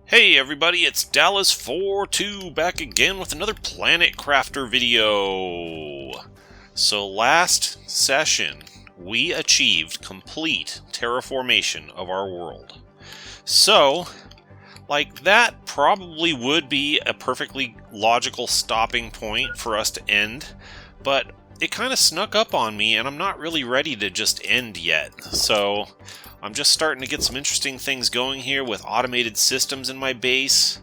Hey everybody, it's DallasFourTwo back again with another Planet Crafter video. So last session, we achieved complete terraformation of our world. So, that probably would be a perfectly logical stopping point for us to end, but it kind of snuck up on me and I'm not really ready to just end yet. So I'm just starting to get some interesting things going here with automated systems in my base.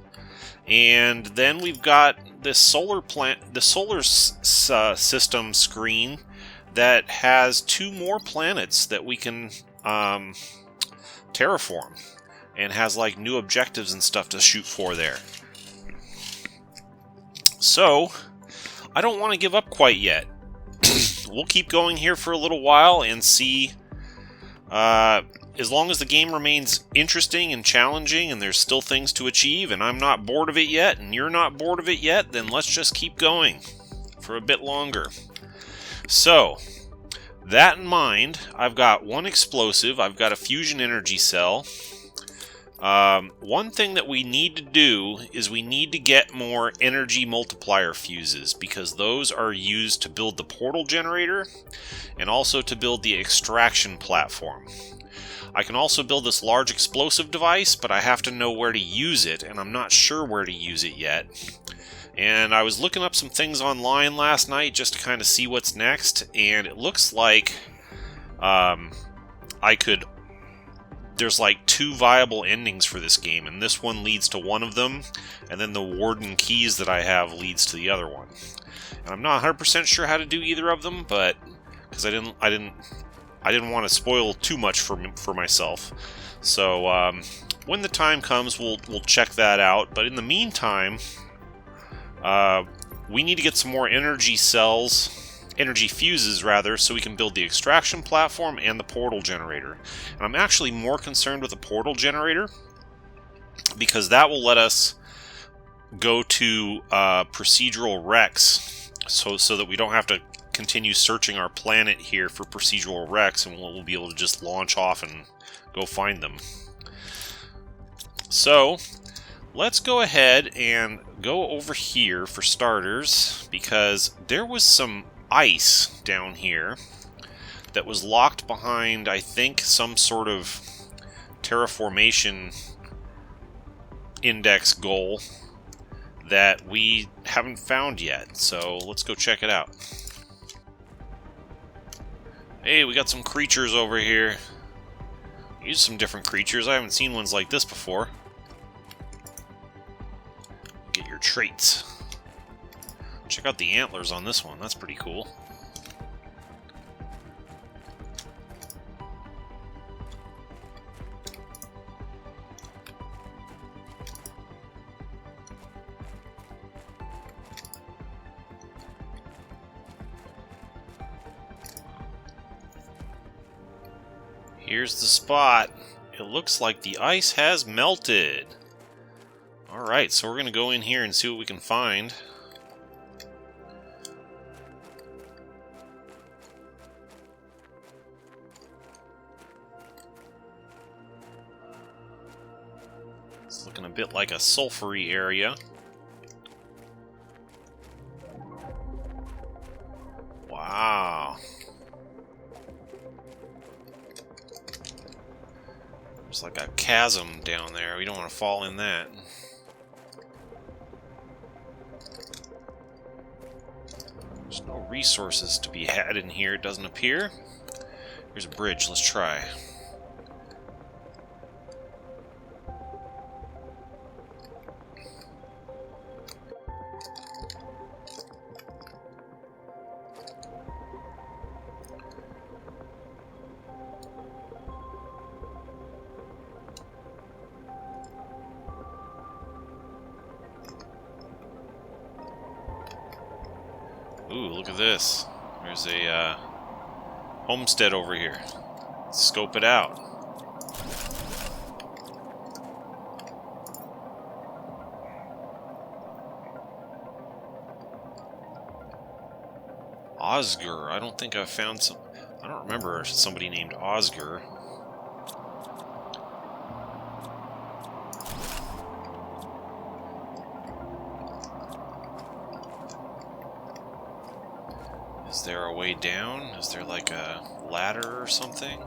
And then we've got this solar system screen that has two more planets that we can terraform, and has like new objectives and stuff to shoot for there. So I don't want to give up quite yet. We'll keep going here for a little while and see. As long as the game remains interesting and challenging and there's still things to achieve and I'm not bored of it yet and you're not bored of it yet, then let's just keep going for a bit longer. So, that in mind, I've got one explosive, I've got a fusion energy cell. One thing that we need to do is we need to get more energy multiplier fuses, because those are used to build the portal generator and also to build the extraction platform. I can also build this large explosive device, but I have to know where to use it, and I'm not sure where to use it yet. And I was looking up some things online last night just to kind of see what's next, and it looks like there's like two viable endings for this game, and this one leads to one of them, and then the warden keys that I have leads to the other one. And I'm not 100% sure how to do either of them, but because I didn't want to spoil too much for myself. So when the time comes, we'll check that out. But in the meantime, we need to get some more energy fuses rather, so we can build the extraction platform and the portal generator. And I'm actually more concerned with the portal generator, because that will let us go to procedural wrecks, so that we don't have to continue searching our planet here for procedural wrecks, and we'll be able to just launch off and go find them. So let's go ahead and go over here for starters, because there was some ice down here that was locked behind, I think, some sort of terraformation index goal that we haven't found yet. So let's go check it out. Hey, we got some creatures over here. Use some different creatures. I haven't seen ones like this before. Get your traits. Check out the antlers on this one. That's pretty cool. Here's the spot. It looks like the ice has melted. Alright, so we're going to go in here and see what we can find. It's looking a bit like a sulfury area. Wow. There's like a chasm down there. We don't want to fall in that. There's no resources to be had in here, it doesn't appear. Here's a bridge, let's try. Ooh, look at this. There's a homestead over here. Let's scope it out. Osgur. I don't think I've found some... I don't remember somebody named Osgur. Is there a way down? Is there like a ladder or something?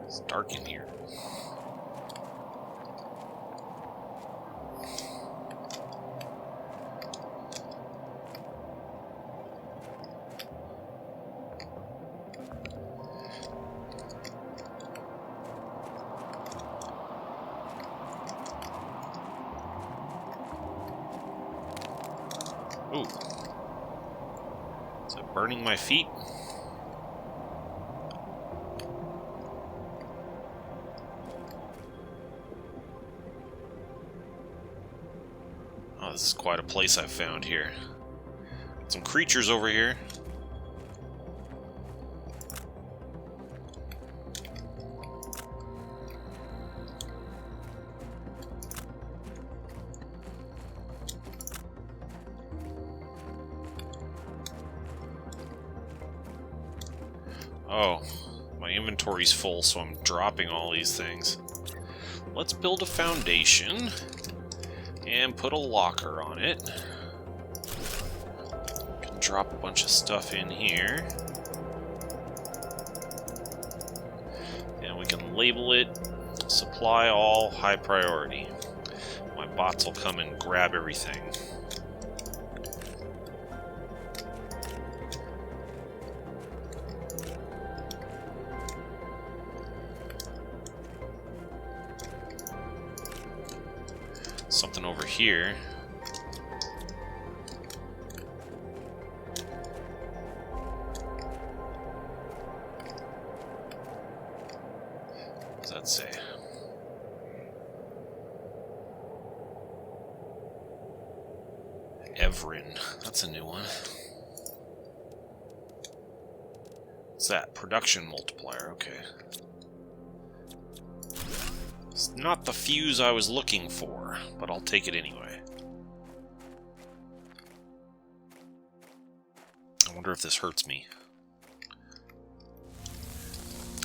It's dark in here. Ooh. Is it burning my feet? Oh, this is quite a place I've found here. Some creatures over here. Oh, my inventory's full, so I'm dropping all these things. Let's build a foundation and put a locker on it. Can drop a bunch of stuff in here. And we can label it supply all, high priority. My bots will come and grab everything. Something over here. What does that say? Cavern. That's a new one. What's that? Production multiplier. Okay. It's not the fuse I was looking for, but I'll take it anyway. I wonder if this hurts me.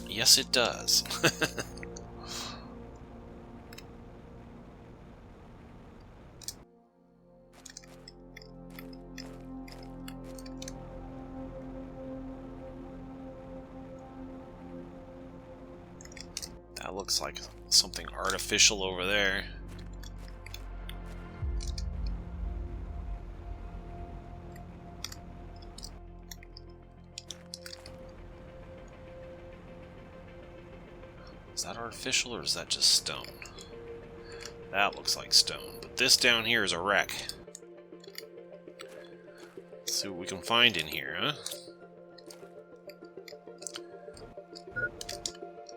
Yes, it does. That looks like something artificial over there. Is that artificial or is that just stone? That looks like stone, but this down here is a wreck. Let's see what we can find in here, huh?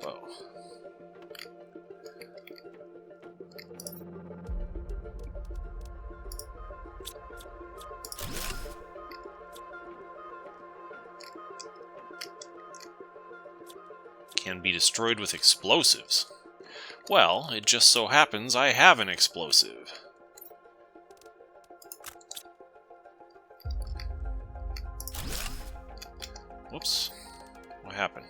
Whoa. Can be destroyed with explosives. Well, it just so happens I have an explosive. Whoops. What happened?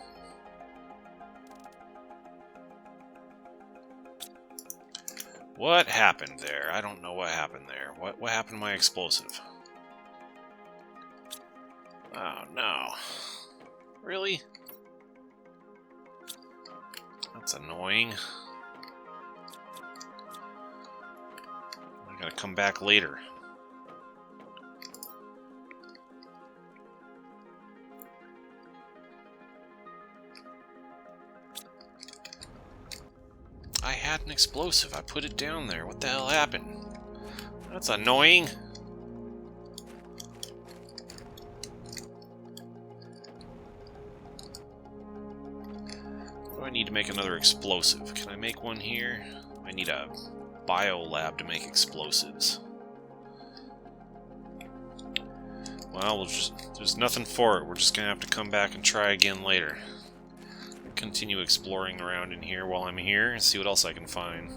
What happened there? I don't know what happened there. What happened to my explosive? Oh, no. Really? That's annoying. I gotta come back later. I had an explosive. I put it down there. What the hell happened? That's annoying. I need to make another explosive. Can I make one here? I need a biolab to make explosives. Well, there's nothing for it. We're just gonna have to come back and try again later. Continue exploring around in here while I'm here and see what else I can find.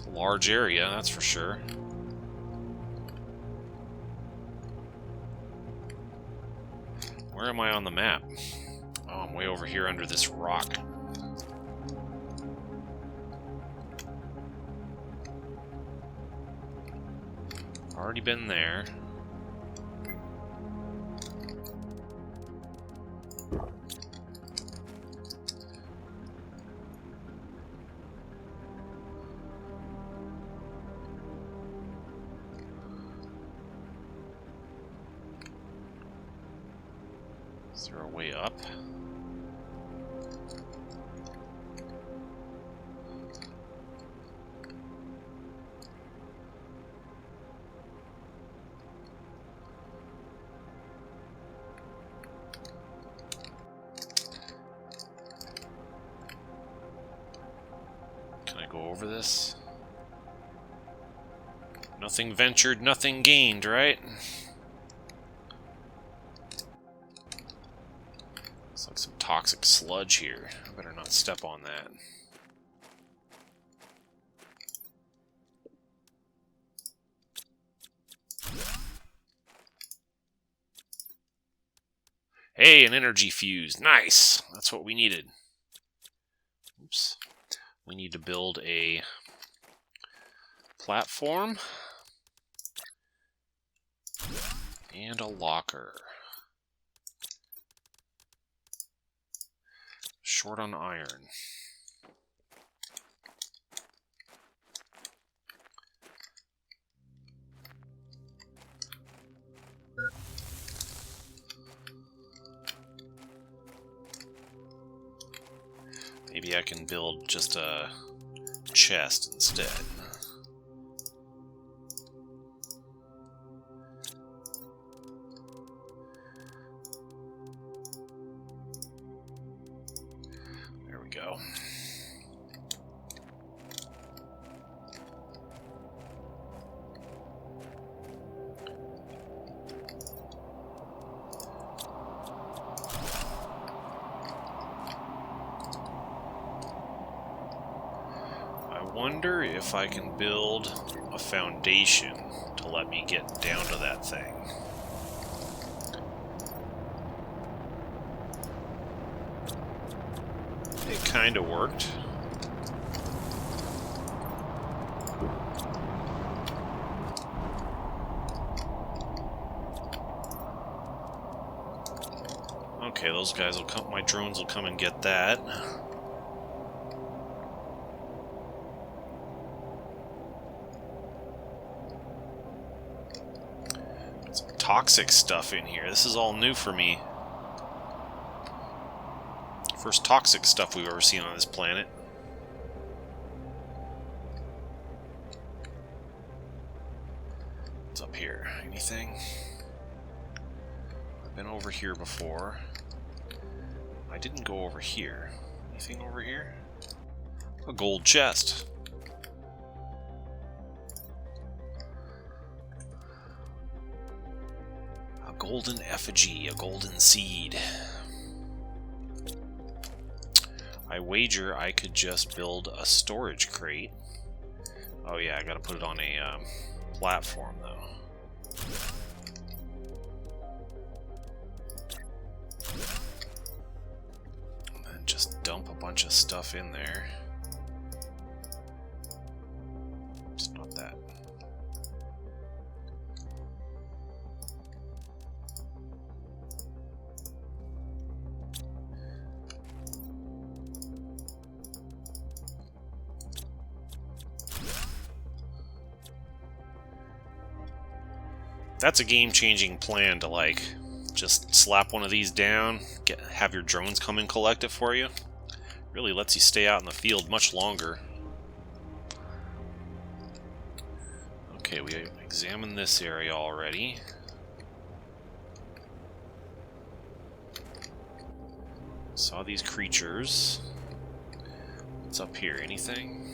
It's a large area, that's for sure. Where am I on the map? Oh, I'm way over here under this rock. Already been there. Is there a way up? Can I go over this? Nothing ventured, nothing gained, right? Looks like some toxic sludge here. I better not step on that. Hey, an energy fuse. Nice! That's what we needed. Oops. We need to build a platform and a locker. Short on iron. Maybe I can build just a chest instead. There we go. I wonder if I can build a foundation to let me get down to that thing. It kind of worked. Okay, those guys will come, my drones will come and get that. Some toxic stuff in here. This is all new for me. First toxic stuff we've ever seen on this planet. What's up here? Anything? I've been over here before. I didn't go over here. Anything over here? A gold chest. A golden effigy, a golden seed. I wager I could just build a storage crate. Oh yeah, I gotta put it on a platform though. And then just dump a bunch of stuff in there. It's not that. That's a game-changing plan to, like, just slap one of these down, have your drones come and collect it for you. Really lets you stay out in the field much longer. Okay, we examined this area already. Saw these creatures. What's up here? Anything?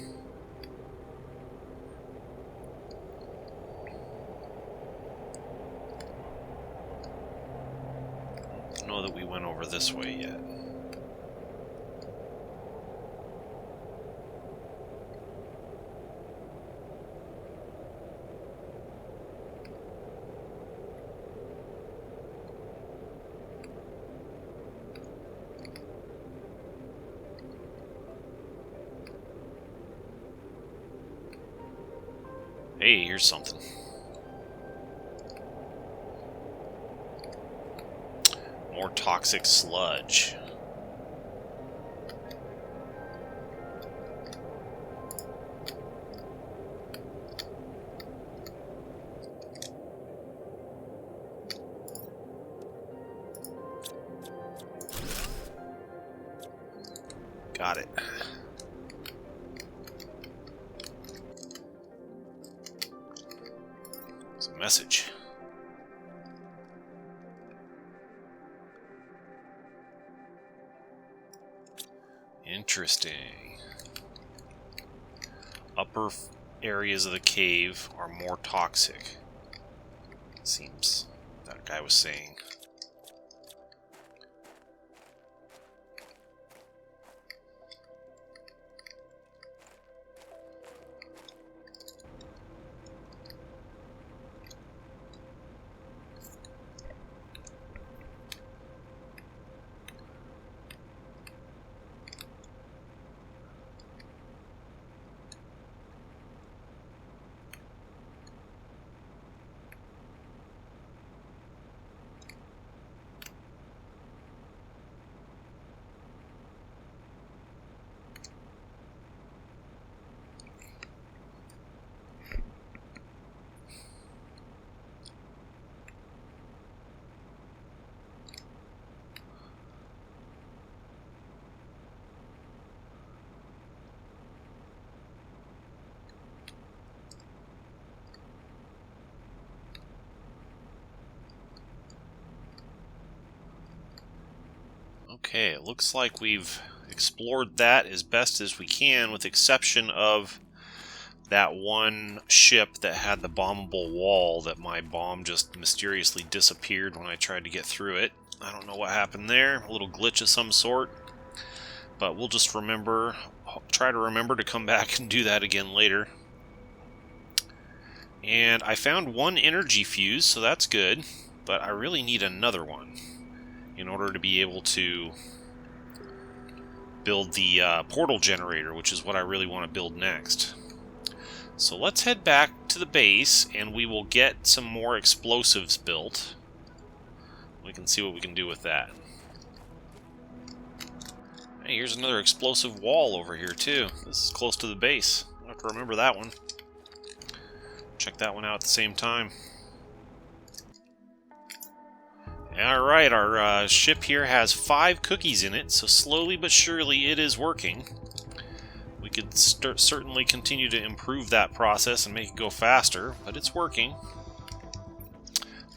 Know that we went over this way yet. Hey, here's something. More toxic sludge. Got it. It's a message. Interesting. Upper areas of the cave are more toxic. It seems that guy was saying. Okay, it looks like we've explored that as best as we can, with exception of that one ship that had the bombable wall that my bomb just mysteriously disappeared when I tried to get through it. I don't know what happened there, a little glitch of some sort, but we'll just try to remember to come back and do that again later. And I found one energy fuse, so that's good, but I really need another one in order to be able to build the portal generator, which is what I really want to build next. So let's head back to the base, and we will get some more explosives built. We can see what we can do with that. Hey, here's another explosive wall over here, too. This is close to the base. I'll have to remember that one. Check that one out at the same time. Alright, our ship here has 5 cookies in it, so slowly but surely it is working. We could certainly continue to improve that process and make it go faster, but it's working.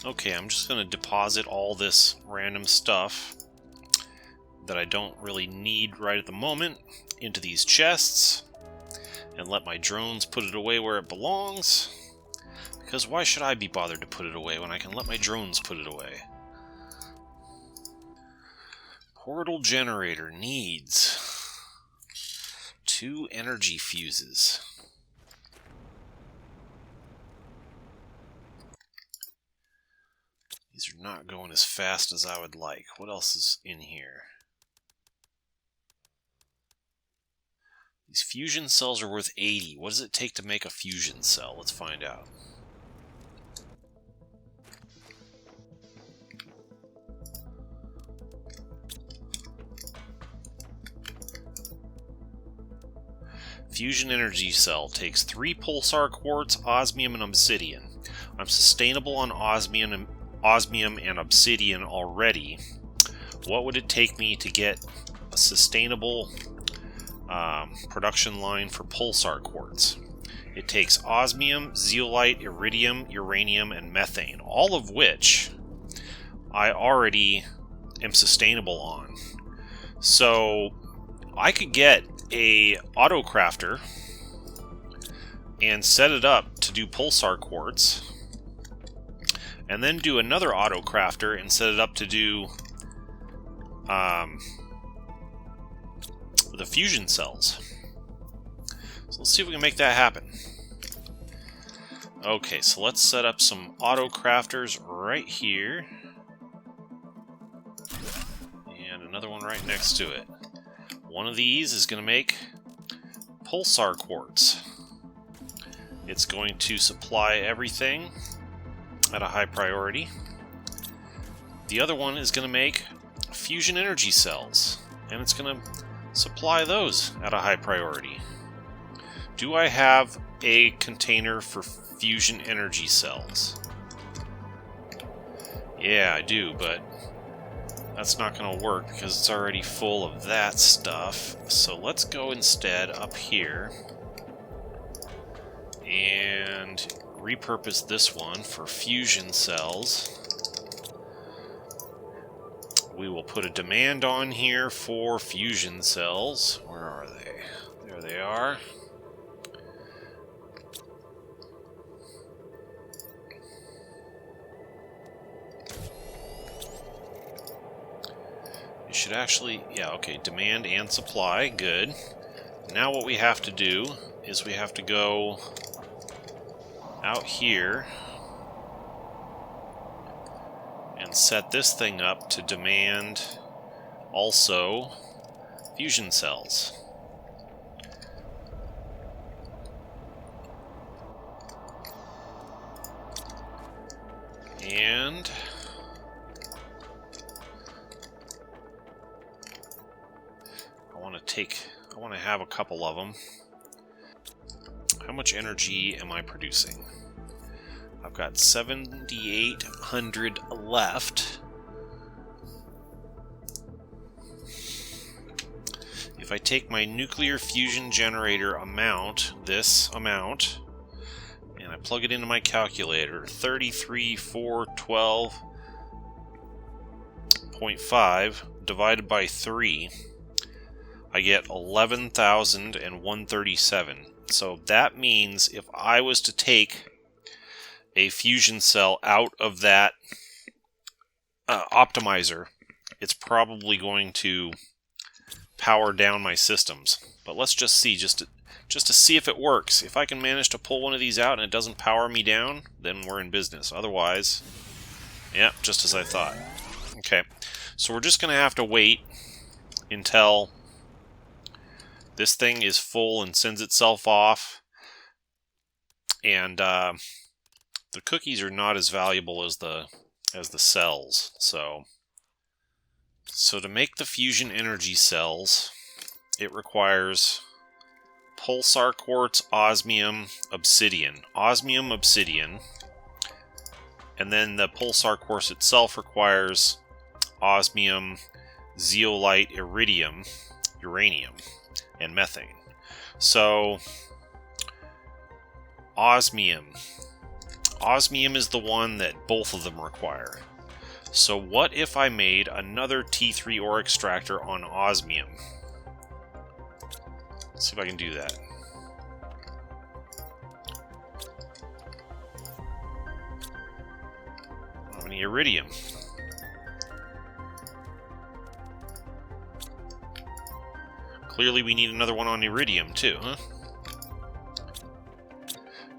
Okay, I'm just going to deposit all this random stuff that I don't really need right at the moment into these chests, and let my drones put it away where it belongs. Because why should I be bothered to put it away when I can let my drones put it away? Portal generator needs 2 energy fuses. These are not going as fast as I would like. What else is in here? These fusion cells are worth 80. What does it take to make a fusion cell? Let's find out. Fusion energy cell takes 3 pulsar quartz, osmium, and obsidian. I'm sustainable on osmium and obsidian already. What would it take me to get a sustainable production line for pulsar quartz? It takes osmium, zeolite, iridium, uranium, and methane, all of which I already am sustainable on. So I could get a auto crafter and set it up to do pulsar quartz, and then do another auto crafter and set it up to do the fusion cells. So let's see if we can make that happen. Okay, so let's set up some auto crafters right here, and another one right next to it. One of these is going to make pulsar quartz, It's going to supply everything at a high priority. The other one is going to make fusion energy cells, and it's going to supply those at a high priority. Do I have a container for fusion energy cells? Yeah, I do, but that's not going to work because it's already full of that stuff. So let's go instead up here and repurpose this one for fusion cells. We will put a demand on here for fusion cells. Where are they? There they are. You should actually, yeah, okay, demand and supply, good. Now what we have to do is we have to go out here and set this thing up to demand also fusion cells. And I want to have a couple of them. How much energy am I producing? I've got 7,800 left. If I take my nuclear fusion generator amount, this amount, and I plug it into my calculator, 33,412.5 divided by 3, I get 11,137. So that means if I was to take a fusion cell out of that optimizer, it's probably going to power down my systems. But let's just see, just to see if it works. If I can manage to pull one of these out and it doesn't power me down, then we're in business. Otherwise, yeah, just as I thought. Okay, so we're just going to have to wait until this thing is full and sends itself off. And the cookies are not as valuable as the cells. So to make the fusion energy cells, it requires pulsar quartz, osmium, obsidian. Osmium, obsidian. And then the pulsar quartz itself requires osmium, zeolite, iridium, uranium, and methane. So osmium. Osmium is the one that both of them require. So what if I made another T3 ore extractor on osmium? Let's see if I can do that. I don't have any iridium. Clearly we need another one on iridium too, huh?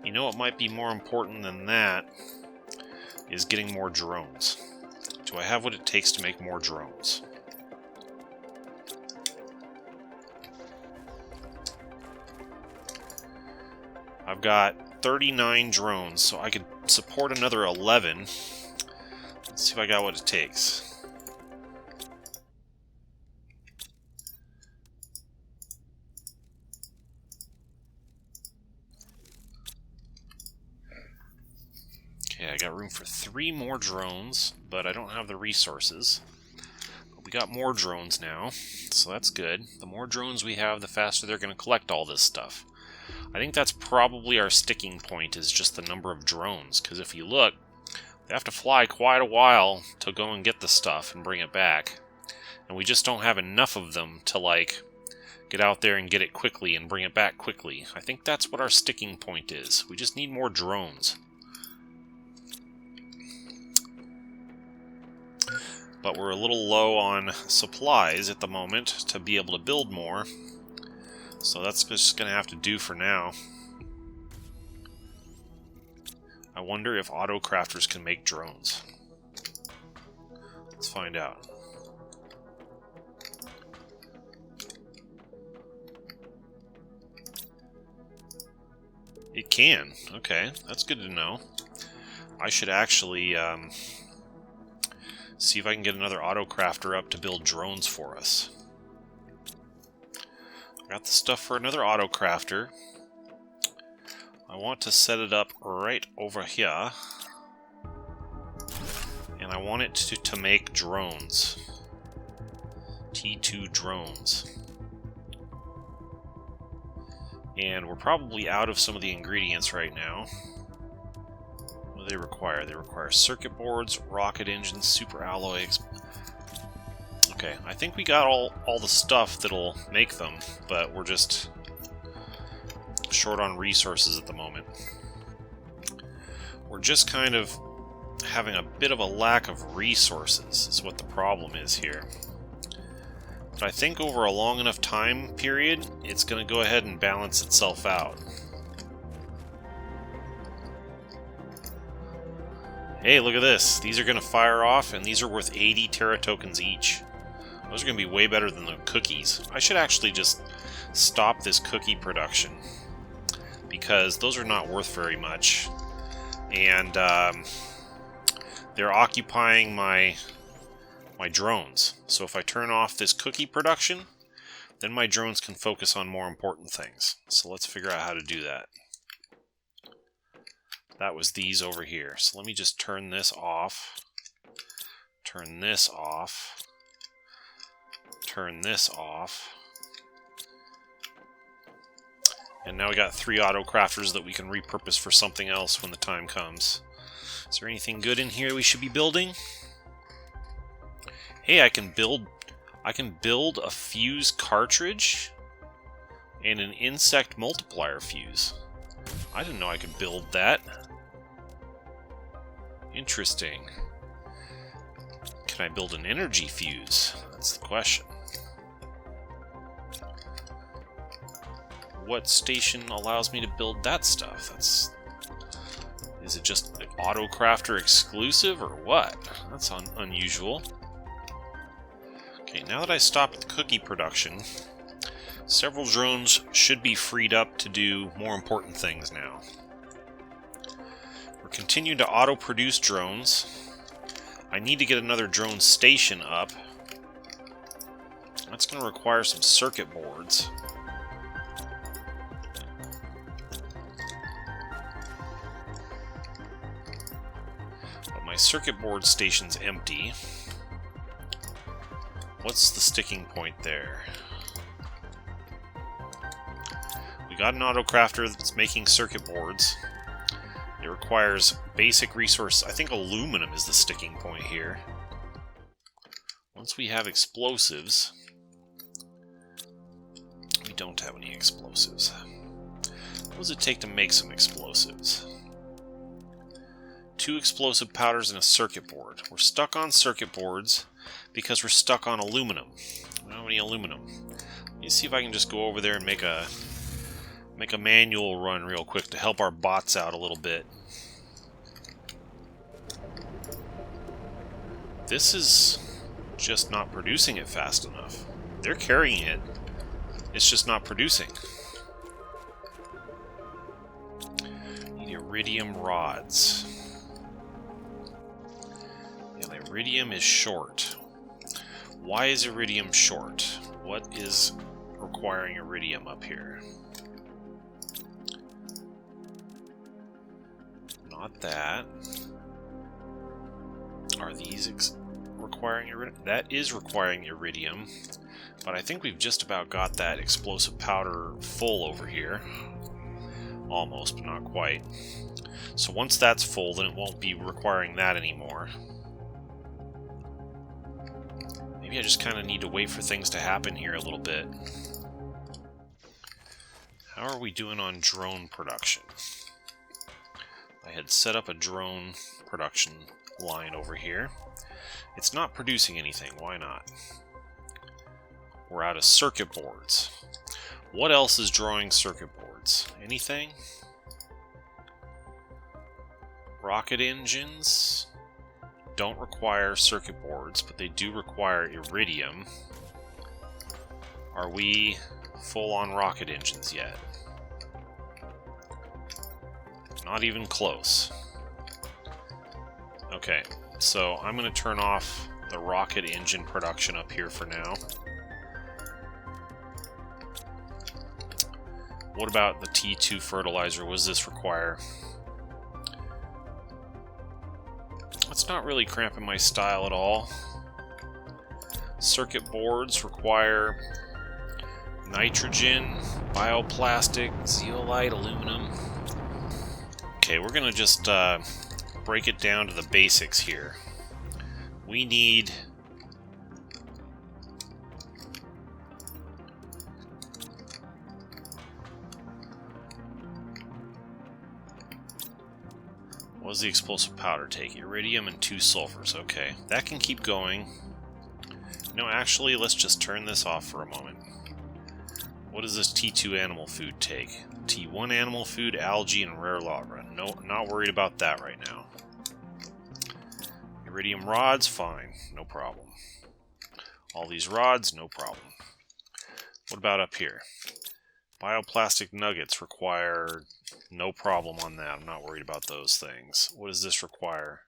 You know what might be more important than that is getting more drones. Do I have what it takes to make more drones? I've got 39 drones, so I could support another 11. Let's see if I got what it takes. Okay, I got room for 3 more drones, but I don't have the resources. But we got more drones now, so that's good. The more drones we have, the faster they're going to collect all this stuff. I think that's probably our sticking point, is just the number of drones, because if you look, they have to fly quite a while to go and get the stuff and bring it back. And we just don't have enough of them to, like, get out there and get it quickly and bring it back quickly. I think that's what our sticking point is. We just need more drones. But we're a little low on supplies at the moment to be able to build more. So that's just going to have to do for now. I wonder if auto-crafters can make drones. Let's find out. It can. Okay, that's good to know. I should actually see if I can get another auto-crafter up to build drones for us. Got the stuff for another auto-crafter. I want to set it up right over here. And I want it to make drones. T2 drones. And we're probably out of some of the ingredients right now. What do they require? They require circuit boards, rocket engines, super alloys. Okay, I think we got all the stuff that'll make them, but we're just short on resources at the moment. We're just kind of having a bit of a lack of resources is what the problem is here. But I think over a long enough time period, it's going to go ahead and balance itself out. Hey, look at this. These are going to fire off, and these are worth 80 Terra tokens each. Those are going to be way better than the cookies. I should actually just stop this cookie production, because those are not worth very much. And they're occupying my drones. So if I turn off this cookie production, then my drones can focus on more important things. So let's figure out how to do that. That was these over here. So let me just turn this off. Turn this off. Turn this off. And now we got 3 auto-crafters that we can repurpose for something else when the time comes. Is there anything good in here we should be building? Hey, I can build a fuse cartridge and an insect multiplier fuse. I didn't know I could build that. Interesting. Can I build an energy fuse? That's the question. What station allows me to build that stuff? Is it just auto-crafter exclusive or what? That's unusual. Okay, now that I stopped the cookie production, several drones should be freed up to do more important things now. We're continuing to auto-produce drones. I need to get another drone station up. That's going to require some circuit boards. But my circuit board station's empty. What's the sticking point there? We got an auto-crafter that's making circuit boards. It requires basic resource. I think aluminum is the sticking point here. Once we have explosives... We don't have any explosives. What does it take to make some explosives? 2 explosive powders and a circuit board. We're stuck on circuit boards because we're stuck on aluminum. We don't have any aluminum. Let me see if I can just go over there and make a manual run real quick to help our bots out a little bit. This is just not producing it fast enough. They're carrying it. It's just not producing. Need iridium rods. Yeah, iridium is short. Why is iridium short? What is requiring iridium up here? Not that. Are these requiring iridium? That is requiring iridium, but I think we've just about got that explosive powder full over here. Almost, but not quite. So once that's full, then it won't be requiring that anymore. Maybe I just kind of need to wait for things to happen here a little bit. How are we doing on drone production? I had set up a drone production line over here. It's not producing anything. Why not? We're out of circuit boards. What else is drawing circuit boards? Anything? Rocket engines don't require circuit boards, but they do require iridium. Are we full on rocket engines yet? Not even close. Okay, so I'm going to turn off the rocket engine production up here for now. What about the T2 fertilizer? What does this require? It's not really cramping my style at all. Circuit boards require nitrogen, bioplastic, zeolite, aluminum. Okay, we're gonna just break it down to the basics here. We need what does the explosive powder take? Iridium and 2 sulfurs. Okay, that can keep going. No, actually, let's just turn this off for a moment. What does this T2 animal food take? T1 animal food, algae, and rare lava. No, not worried about that right now. Iridium rods, fine, no problem. All these rods, no problem. What about up here? Bioplastic nuggets require no problem on that. I'm not worried about those things. What does this require?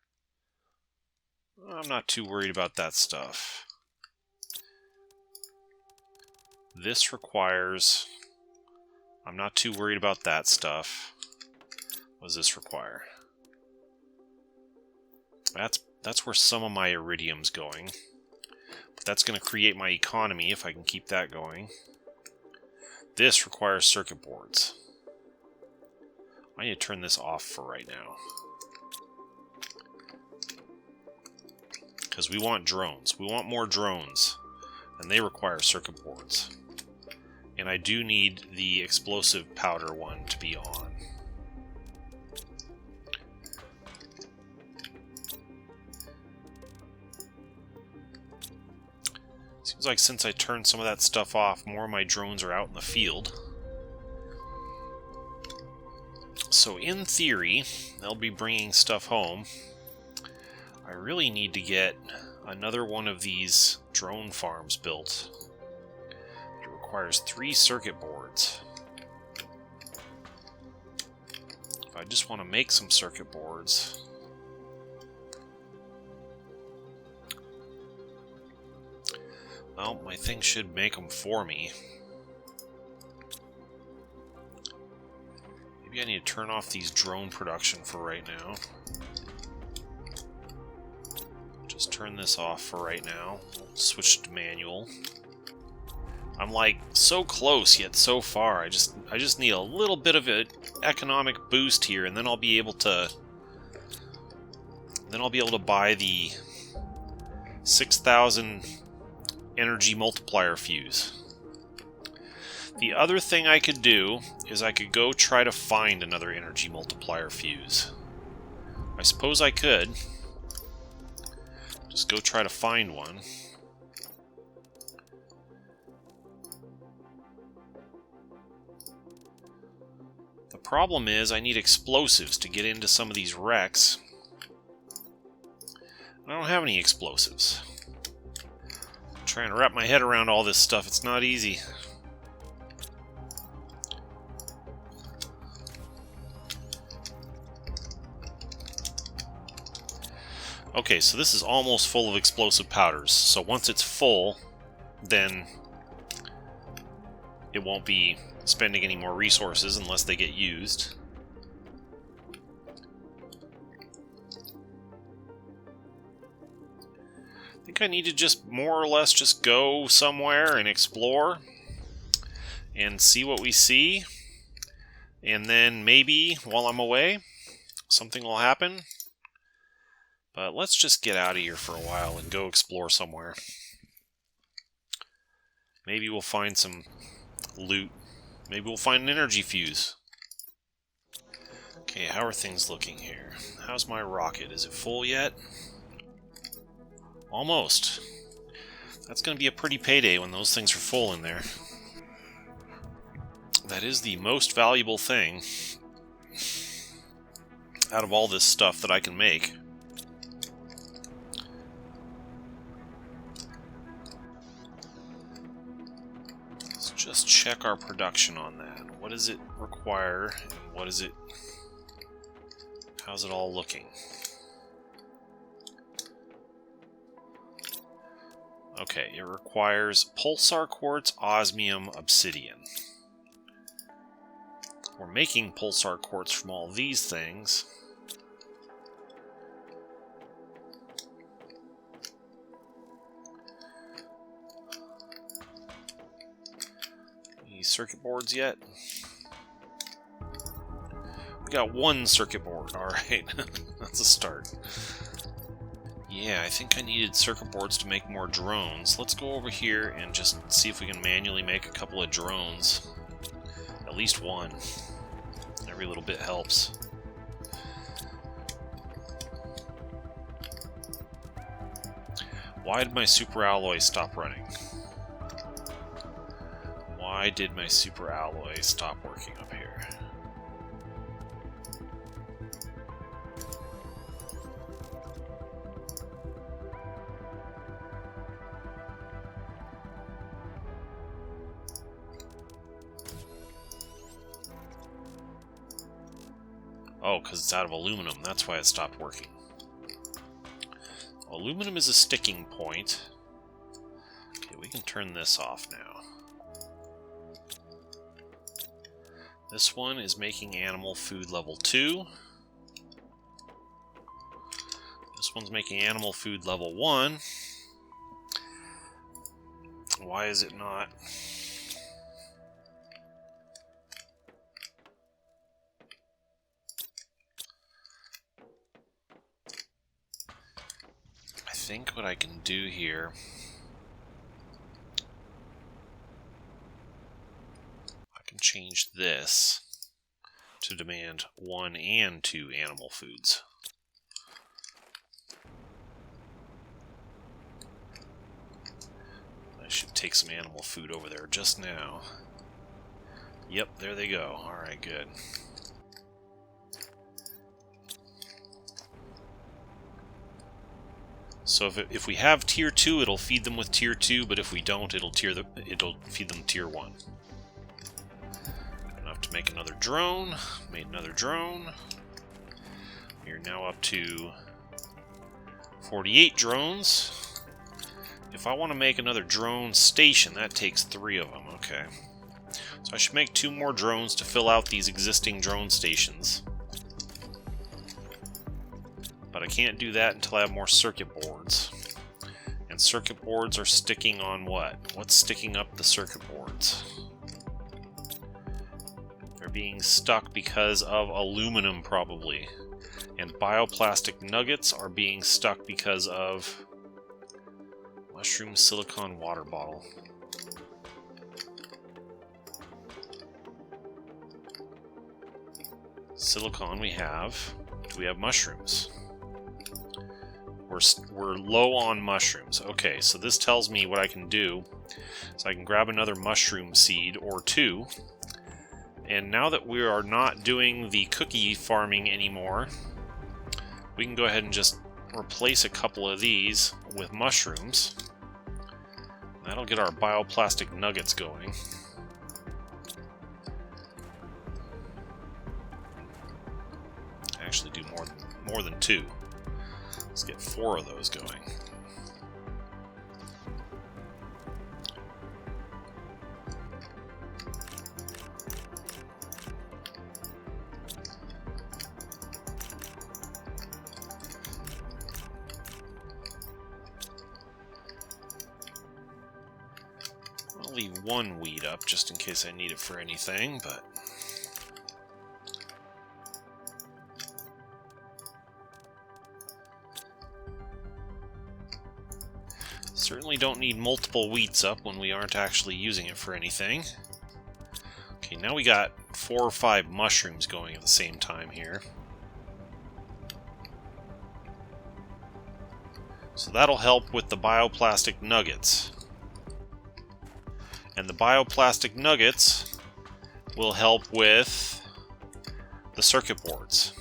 I'm not too worried about that stuff. This requires... I'm not too worried about that stuff. What does this require? That's where some of my iridium's going. But that's going to create my economy if I can keep that going. This requires circuit boards. I need to turn this off for right now. Because we want drones. We want more drones. And they require circuit boards. And I do need the explosive powder one to be on. Seems like since I turned some of that stuff off, more of my drones are out in the field. So in theory, they'll be bringing stuff home. I really need to get another one of these drone farms built. It requires 3 circuit boards. If I just want to make some circuit boards... Well, my thing should make them for me. Maybe I need to turn off these drone production for right now. Just turn this off for right now. Switch to manual. I'm like so close yet so far. I just need a little bit of an economic boost here, and then I'll be able to buy the 6,000 energy multiplier fuse. The other thing I could do is I could go try to find another energy multiplier fuse. I suppose I could. Just go try to find one. The problem is I need explosives to get into some of these wrecks. I don't have any explosives. I'm trying to wrap my head around all this stuff. It's not easy. Okay, so this is almost full of explosive powders. So once it's full, then it won't be spending any more resources unless they get used. I think I need to just more or less just go somewhere and explore and see what we see. And then maybe while I'm away, something will happen. But let's just get out of here for a while and go explore somewhere. Maybe we'll find some loot. Maybe we'll find an energy fuse. Okay, how are things looking here? How's my rocket? Is it full yet? Almost. That's going to be a pretty payday when those things are full in there. That is the most valuable thing out of all this stuff that I can make. Just check our production on that. What does it require? And what does it... How's it all looking? Okay, it requires pulsar quartz, osmium, obsidian. We're making pulsar quartz from all these things. Any circuit boards yet? We got one circuit board, alright. That's a start. Yeah, I think I needed circuit boards to make more drones. Let's go over here and just see if we can manually make a couple of drones. At least one. Every little bit helps. Why did my super alloy stop running? Why did my super alloy stop working up here? Oh, because it's out of aluminum. That's why it stopped working. Aluminum is a sticking point. Okay, we can turn this off now. This one is making animal food level 2. This one's making animal food level 1. Why is it not? I think what I can do here, I can change this to demand 1 and 2 animal foods. I should take some animal food over there just now. Yep, there they go. Alright, good. So if we have tier 2, it'll feed them with tier 2, but if we don't, it'll feed them tier 1. Enough to make another drone. Made another drone. We're now up to 48 drones. If I want to make another drone station, that takes 3 of them. Okay. So I should make 2 more drones to fill out these existing drone stations. But I can't do that until I have more circuit boards. And circuit boards are sticking on what? What's sticking up the circuit boards? They're being stuck because of aluminum, probably. And bioplastic nuggets are being stuck because of mushroom silicon water bottle. Silicon we have. Do we have mushrooms? We're low on mushrooms. Okay, so this tells me what I can do. So I can grab another mushroom seed or 2. And now that we are not doing the cookie farming anymore, we can go ahead and just replace a couple of these with mushrooms. That'll get our bioplastic nuggets going. Actually do more than 2. Let's get 4 of those going. I'll leave 1 weed up just in case I need it for anything, but certainly don't need multiple wheats up when we aren't actually using it for anything. Okay, now we got 4 or 5 mushrooms going at the same time here. So that'll help with the bioplastic nuggets. And the bioplastic nuggets will help with the circuit boards.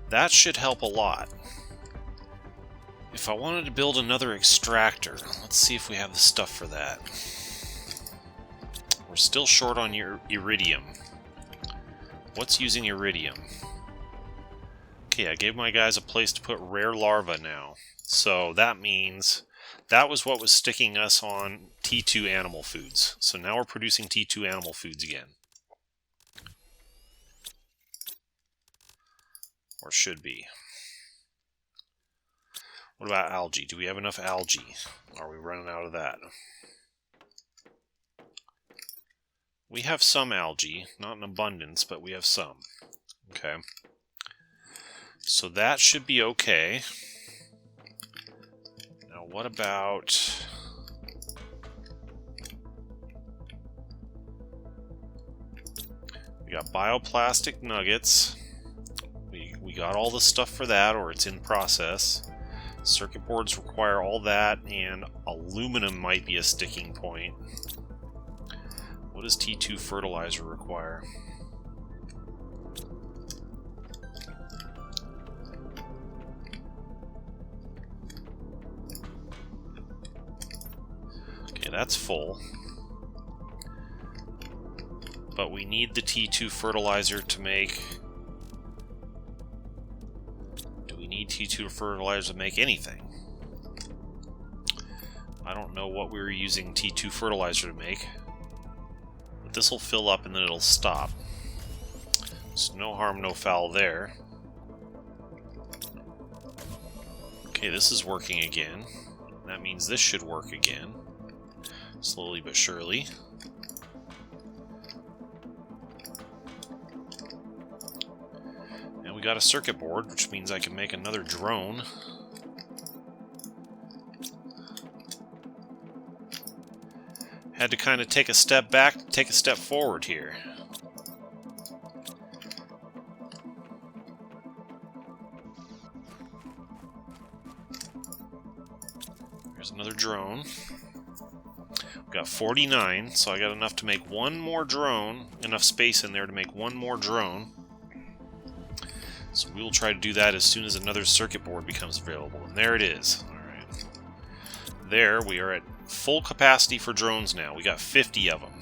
That should help a lot. If I wanted to build another extractor, let's see if we have the stuff for that. We're still short on iridium. What's using iridium? Okay, I gave my guys a place to put rare larvae now. So that means that was what was sticking us on T2 animal foods. So now we're producing T2 animal foods again. Or should be. What about algae? Do we have enough algae? Are we running out of that? We have some algae, not in abundance, but we have some. Okay. So that should be okay. Now what about... we got bioplastic nuggets. We got all the stuff for that, or it's in process. Circuit boards require all that, and aluminum might be a sticking point. What does T2 fertilizer require? Okay, that's full. But we need the T2 fertilizer to make... do we need T2 fertilizer to make anything? I don't know what we were using T2 fertilizer to make. But this will fill up and then it'll stop. So no harm, no foul there. Okay, this is working again. That means this should work again. Slowly but surely. And we got a circuit board, which means I can make another drone. Had to kind of take a step back, take a step forward here. There's another drone. We've got 49, so I got enough to make one more drone, enough space in there to make one more drone. So we will try to do that as soon as another circuit board becomes available. And there it is. Alright. There, we are at full capacity for drones now. We got 50 of them.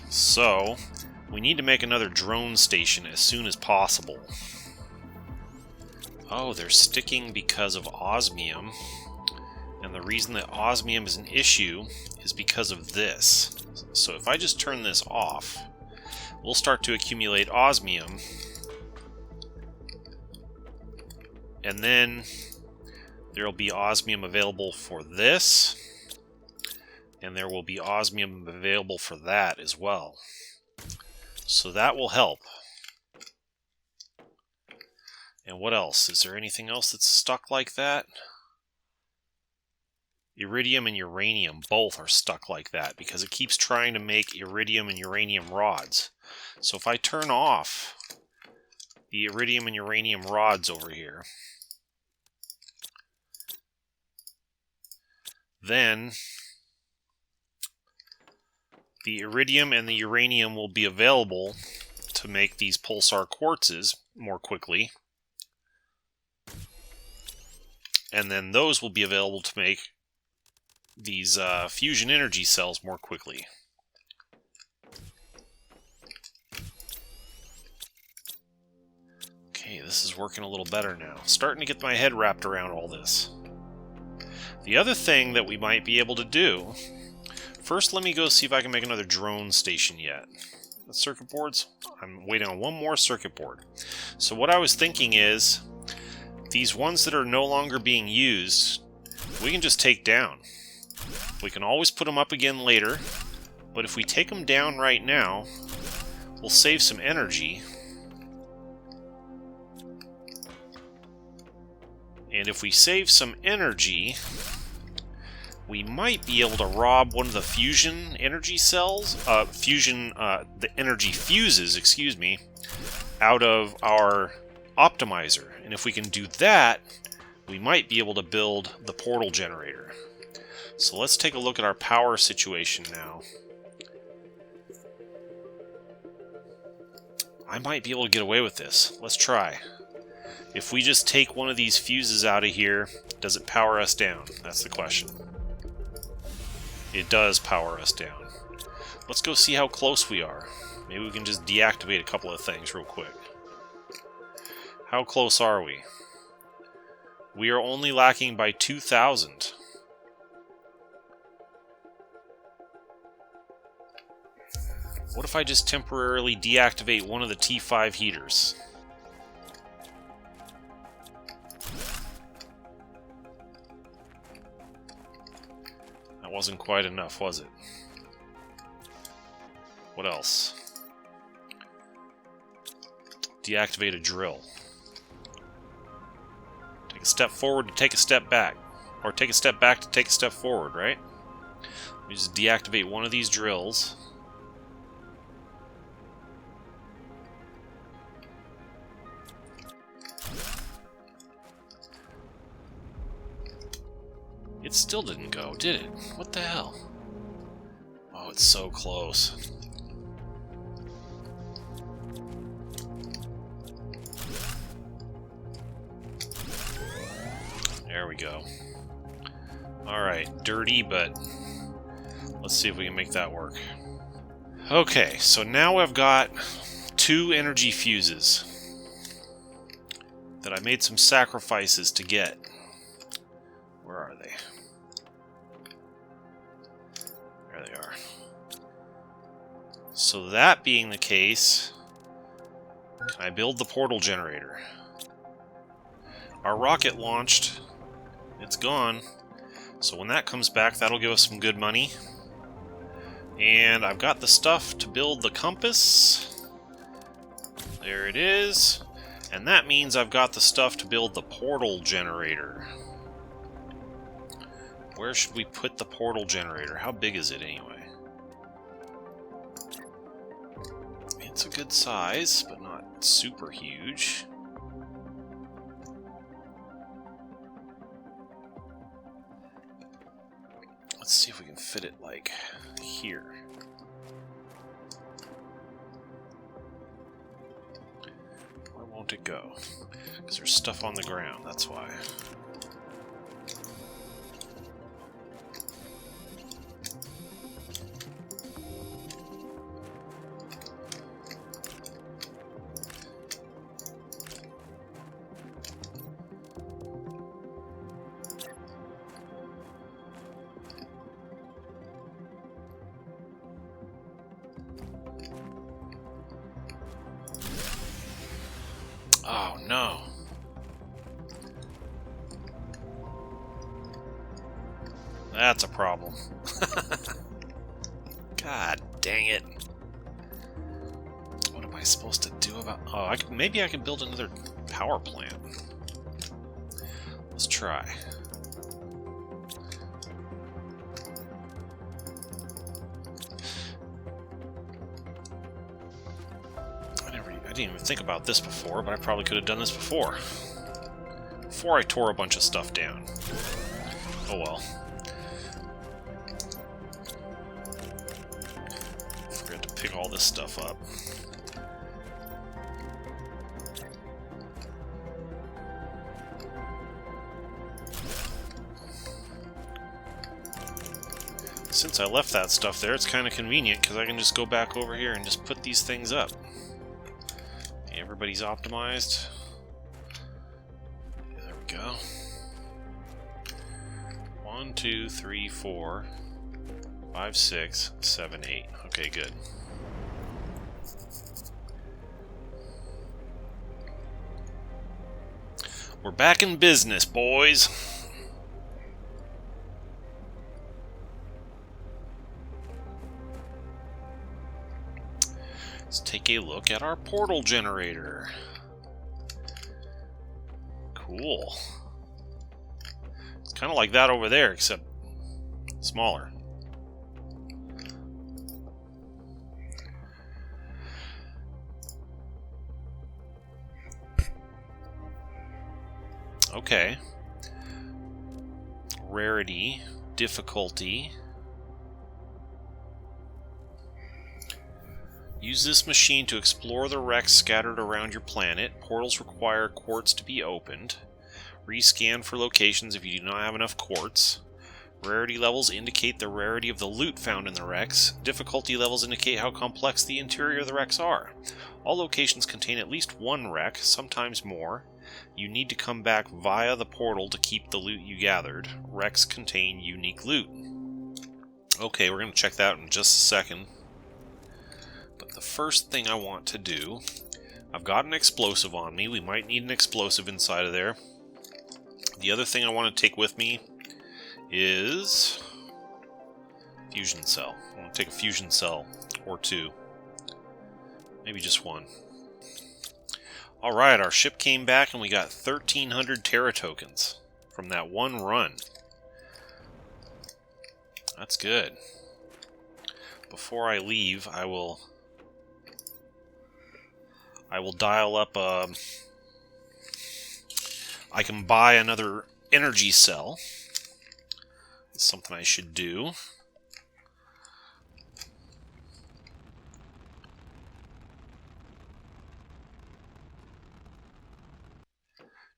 So, we need to make another drone station as soon as possible. Oh, they're sticking because of osmium. And the reason that osmium is an issue is because of this. So if I just turn this off, we'll start to accumulate osmium. And then there will be osmium available for this. And there will be osmium available for that as well. So that will help. And what else? Is there anything else that's stuck like that? Iridium and uranium both are stuck like that because it keeps trying to make iridium and uranium rods. So if I turn off the iridium and uranium rods over here, then the iridium and the uranium will be available to make these pulsar quartzes more quickly. And then those will be available to make these fusion energy cells more quickly. Okay, this is working a little better now. Starting to get my head wrapped around all this. The other thing that we might be able to do... First, let me go see if I can make another drone station yet. The circuit boards? I'm waiting on one more circuit board. So what I was thinking is, these ones that are no longer being used, we can just take down. We can always put them up again later, but if we take them down right now, we'll save some energy. And if we save some energy, we might be able to rob one of the fusion energy cells, the energy fuses, excuse me, out of our optimizer. And if we can do that, we might be able to build the portal generator. So let's take a look at our power situation now. I might be able to get away with this. Let's try. If we just take one of these fuses out of here, does it power us down? That's the question. It does power us down. Let's go see how close we are. Maybe we can just deactivate a couple of things real quick. How close are we? We are only lacking by 2,000. What if I just temporarily deactivate one of the T5 heaters? That wasn't quite enough, was it? What else? Deactivate a drill. Take a step forward to take a step back. Or take a step back to take a step forward, right? Let me just deactivate one of these drills. It still didn't go, did it? What the hell? Oh, it's so close. There we go. Alright, dirty, but let's see if we can make that work. Okay, so now I've got 2 energy fuses that I made some sacrifices to get. Where are they? There they are. So that being the case, can I build the portal generator? Our rocket launched. It's gone. So when that comes back, that'll give us some good money. And I've got the stuff to build the compass. There it is. And that means I've got the stuff to build the portal generator. Where should we put the portal generator? How big is it anyway? It's a good size, but not super huge. Let's see if we can fit it, like, here. Where won't it go? Because there's stuff on the ground, that's why. Oh, no. That's a problem. God dang it. What am I supposed to do about... Oh, maybe I can build another power plant. Let's try. I didn't even think about this before, but I probably could have done this before. Before I tore a bunch of stuff down. Oh well. Forgot to pick all this stuff up. Since I left that stuff there, it's kind of convenient because I can just go back over here and just put these things up. Everybody's optimized. There we go. 1, 2, 3, 4, 5, 6, 7, 8. Okay, good. We're back in business, boys. Let's take a look at our portal generator. Cool. It's kind of like that over there, except smaller. Okay. Rarity, difficulty. Use this machine to explore the wrecks scattered around your planet. Portals require quartz to be opened. Rescan for locations if you do not have enough quartz. Rarity levels indicate the rarity of the loot found in the wrecks. Difficulty levels indicate how complex the interior of the wrecks are. All locations contain at least one wreck, sometimes more. You need to come back via the portal to keep the loot you gathered. Wrecks contain unique loot. Okay, we're going to check that out in just a second. But the first thing I want to do... I've got an explosive on me. We might need an explosive inside of there. The other thing I want to take with me is fusion cell. I want to take a fusion cell or two. Maybe just one. Alright, our ship came back and we got 1,300 Terra tokens from that one run. That's good. Before I leave, I will dial up I can buy another energy cell. It's something I should do.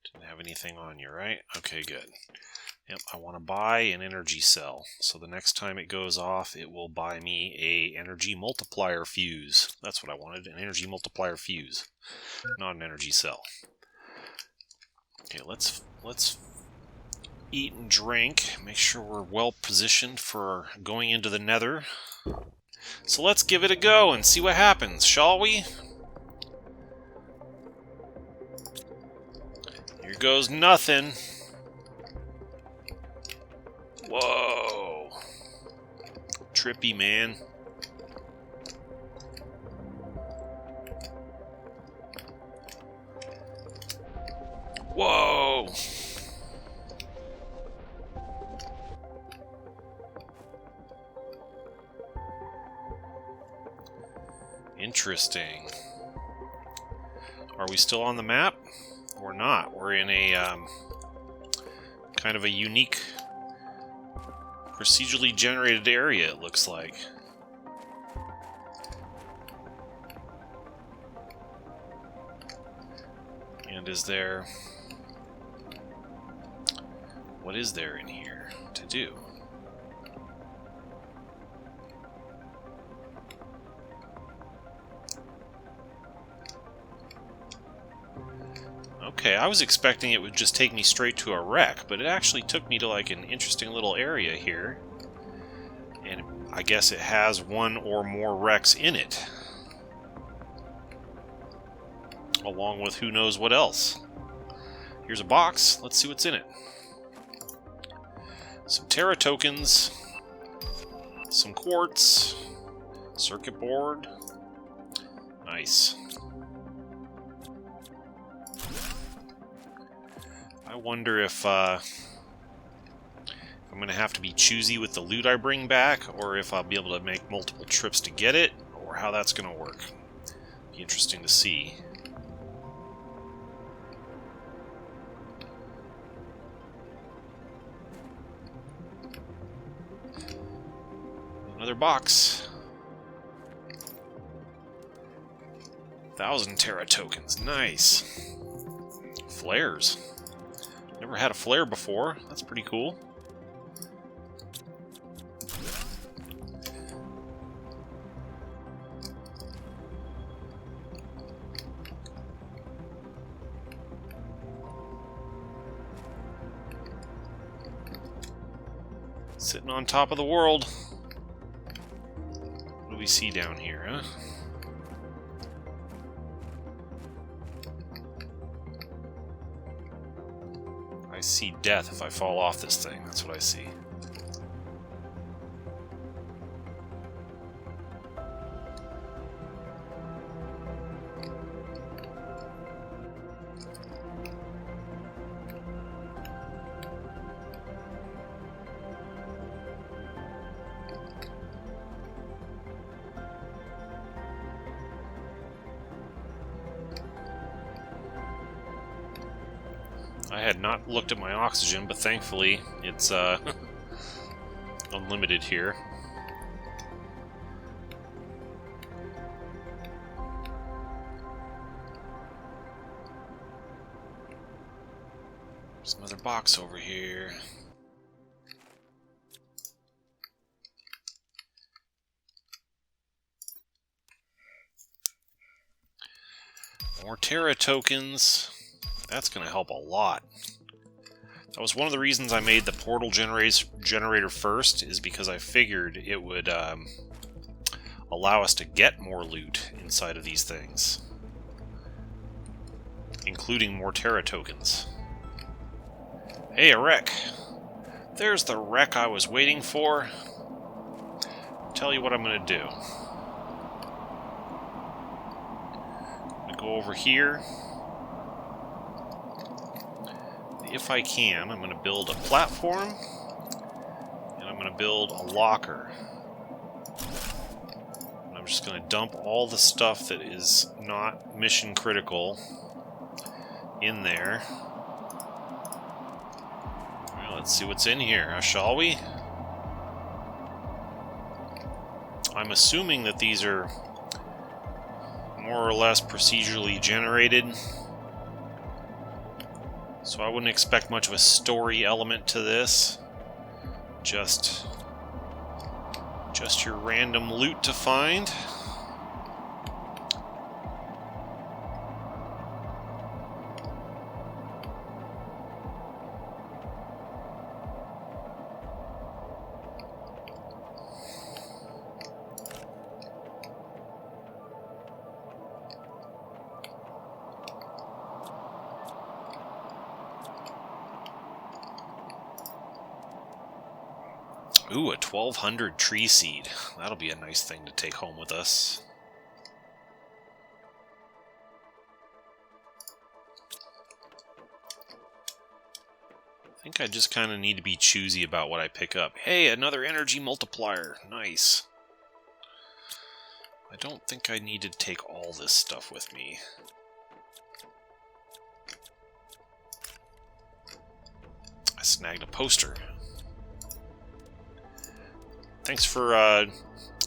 Didn't have anything on you, right? Okay, good. Yep, I want to buy an energy cell. So the next time it goes off, it will buy me a energy multiplier fuse. That's what I wanted, an energy multiplier fuse, not an energy cell. Okay, let's eat and drink. Make sure we're well positioned for going into the Nether. So let's give it a go and see what happens, shall we? Here goes nothing. Whoa. Trippy, man. Whoa. Interesting. Are we still on the map? Or not? We're in a kind of a unique procedurally generated area, it looks like. And is there... what is there in here to do? Okay, I was expecting it would just take me straight to a wreck, but it actually took me to like an interesting little area here. And I guess it has one or more wrecks in it. Along with who knows what else. Here's a box. Let's see what's in it. Some Terra tokens. Some quartz. Circuit board. Nice. I wonder if I'm going to have to be choosy with the loot I bring back, or if I'll be able to make multiple trips to get it, or how that's going to work. Be interesting to see. Another box. 1,000 Terra tokens. Nice. Flares. Never had a flare before. That's pretty cool. Sitting on top of the world. What do we see down here, huh? I see death if I fall off this thing. That's what I see. I had not looked at my oxygen, but thankfully it's unlimited here. There's another box over here. More Terra tokens. That's going to help a lot. That was one of the reasons I made the portal generator first, is because I figured it would allow us to get more loot inside of these things, including more Terra tokens. Hey, a wreck! There's the wreck I was waiting for. Tell you what I'm going to do. I'm going to go over here. If I can, I'm going to build a platform, and I'm going to build a locker. And I'm just going to dump all the stuff that is not mission critical in there. Well, let's see what's in here, shall we? I'm assuming that these are more or less procedurally generated. So I wouldn't expect much of a story element to this. Just your random loot to find. Ooh, a 1200 tree seed. That'll be a nice thing to take home with us. I think I just kind of need to be choosy about what I pick up. Hey, another energy multiplier. Nice. I don't think I need to take all this stuff with me. I snagged a poster. Thanks for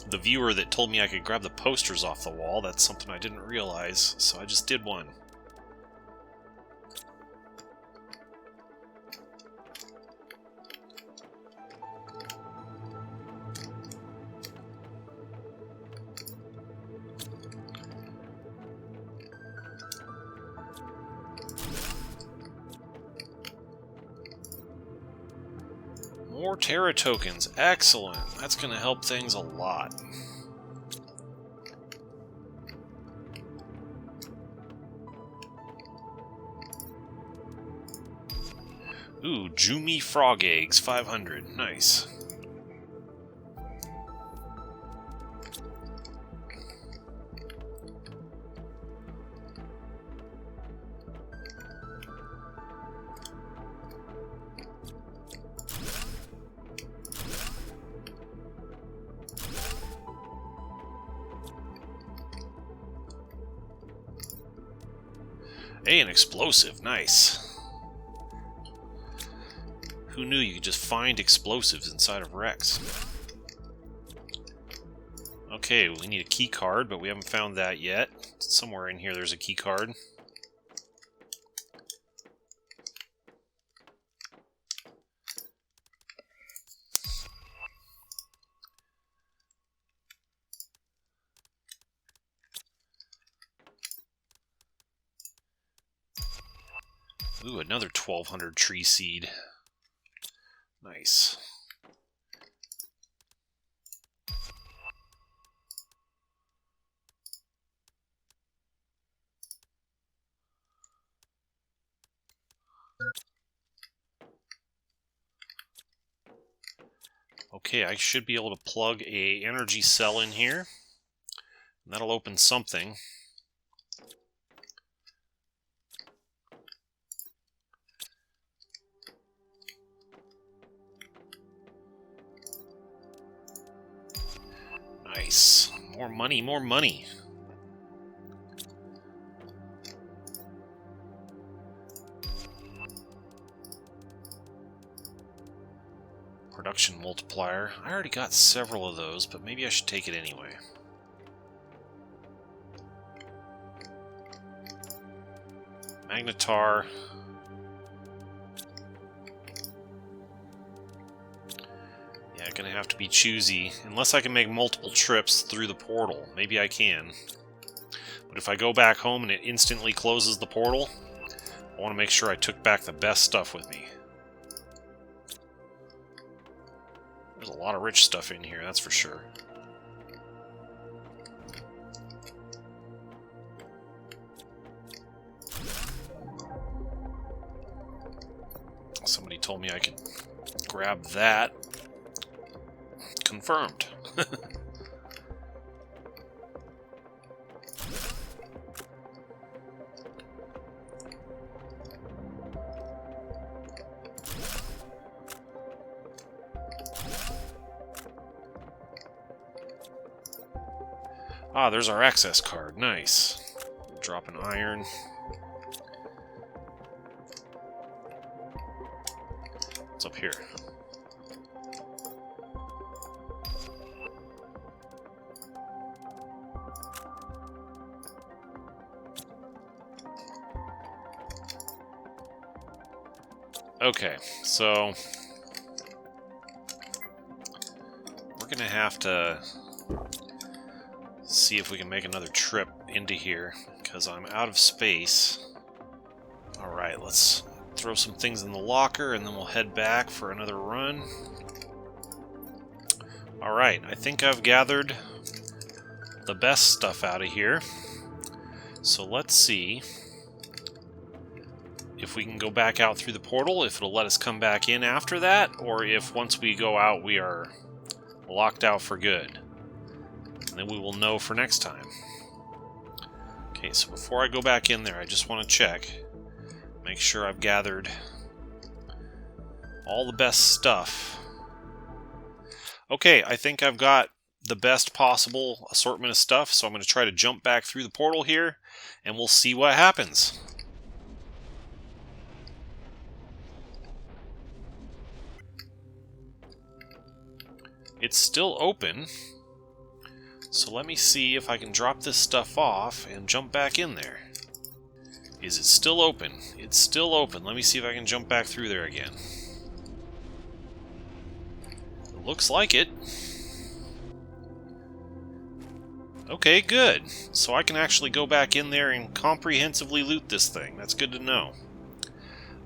the viewer that told me I could grab the posters off the wall. That's something I didn't realize, so I just did one. More Terra tokens. Excellent. That's going to help things a lot. Ooh, Jumi frog eggs, 500. Nice. Hey, an explosive. Nice. Who knew you could just find explosives inside of wrecks? Okay, we need a key card, but we haven't found that yet. Somewhere in here there's a key card. Ooh, another 1200 tree seed. Nice. Okay, I should be able to plug a energy cell in here. And that'll open something. Nice. More money, more money. Production multiplier. I already got several of those, but maybe I should take it anyway. Magnetar. Yeah, gonna have to be choosy. Unless I can make multiple trips through the portal. Maybe I can. But But if I go back home and it instantly closes the portal, I want to make sure I took back the best stuff with me. There's a lot of rich stuff in here, that's for sure. Somebody told me I could grab that. Confirmed. Ah, there's our access card. Nice. Drop an iron. What's up here? Okay, so we're gonna have to see if we can make another trip into here, because I'm out of space. Alright, let's throw some things in the locker, and then we'll head back for another run. Alright, I think I've gathered the best stuff out of here. So let's see if we can go back out through the portal, if it'll let us come back in after that, or if once we go out we are locked out for good. And then we will know for next time. Okay, so before I go back in there, I just want to check. Make sure I've gathered all the best stuff. Okay, I think I've got the best possible assortment of stuff, so I'm going to try to jump back through the portal here, and we'll see what happens. It's still open. So let me see if I can drop this stuff off and jump back in there. Is it still open? It's still open. Let me see if I can jump back through there again. It looks like it. Okay, good. So I can actually go back in there and comprehensively loot this thing. That's good to know.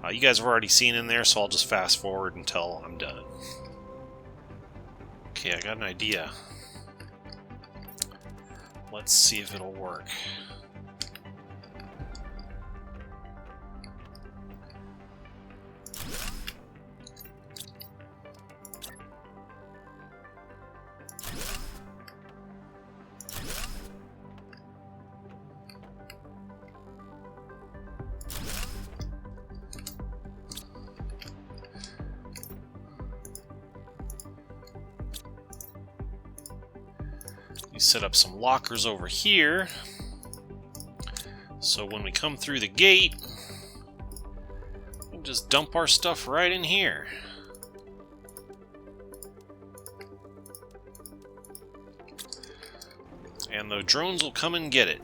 You guys have already seen in there, so I'll just fast forward until I'm done. Okay, I got an idea. Let's see if it'll work. Set up some lockers over here, so when we come through the gate, we'll just dump our stuff right in here. And the drones will come and get it.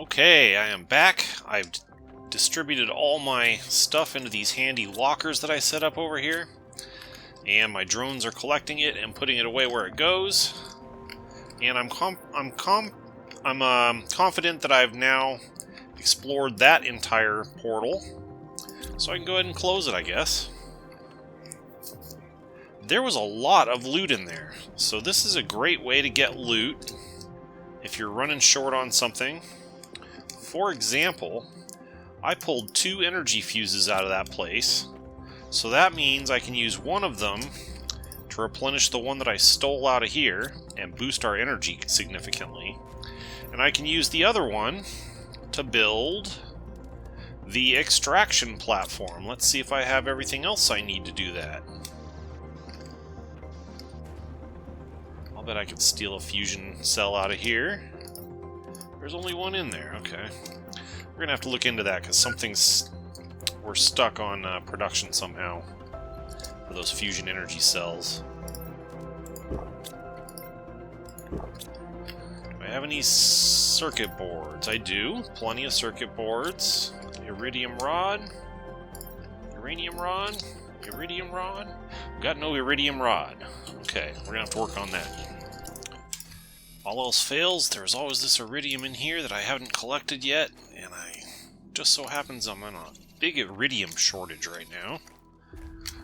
Okay, I am back. I've distributed all my stuff into these handy lockers that I set up over here, and my drones are collecting it and putting it away where it goes. And I'm confident that I've now explored that entire portal, so I can go ahead and close it, I guess. There was a lot of loot in there, so this is a great way to get loot if you're running short on something. For example, I pulled 2 energy fuses out of that place, so that means I can use one of them to replenish the one that I stole out of here and boost our energy significantly. And I can use the other one to build the extraction platform. Let's see if I have everything else I need to do that. I'll bet I could steal a fusion cell out of here. There's only one in there, okay. We're gonna have to look into that because we're stuck on production somehow. For those fusion energy cells. Do I have any circuit boards? I do. Plenty of circuit boards. Iridium rod. Uranium rod. Iridium rod. We've got no iridium rod. Okay, we're gonna have to work on that. all else fails, there's always this iridium in here that I haven't collected yet, and just so happens I'm on a big iridium shortage right now.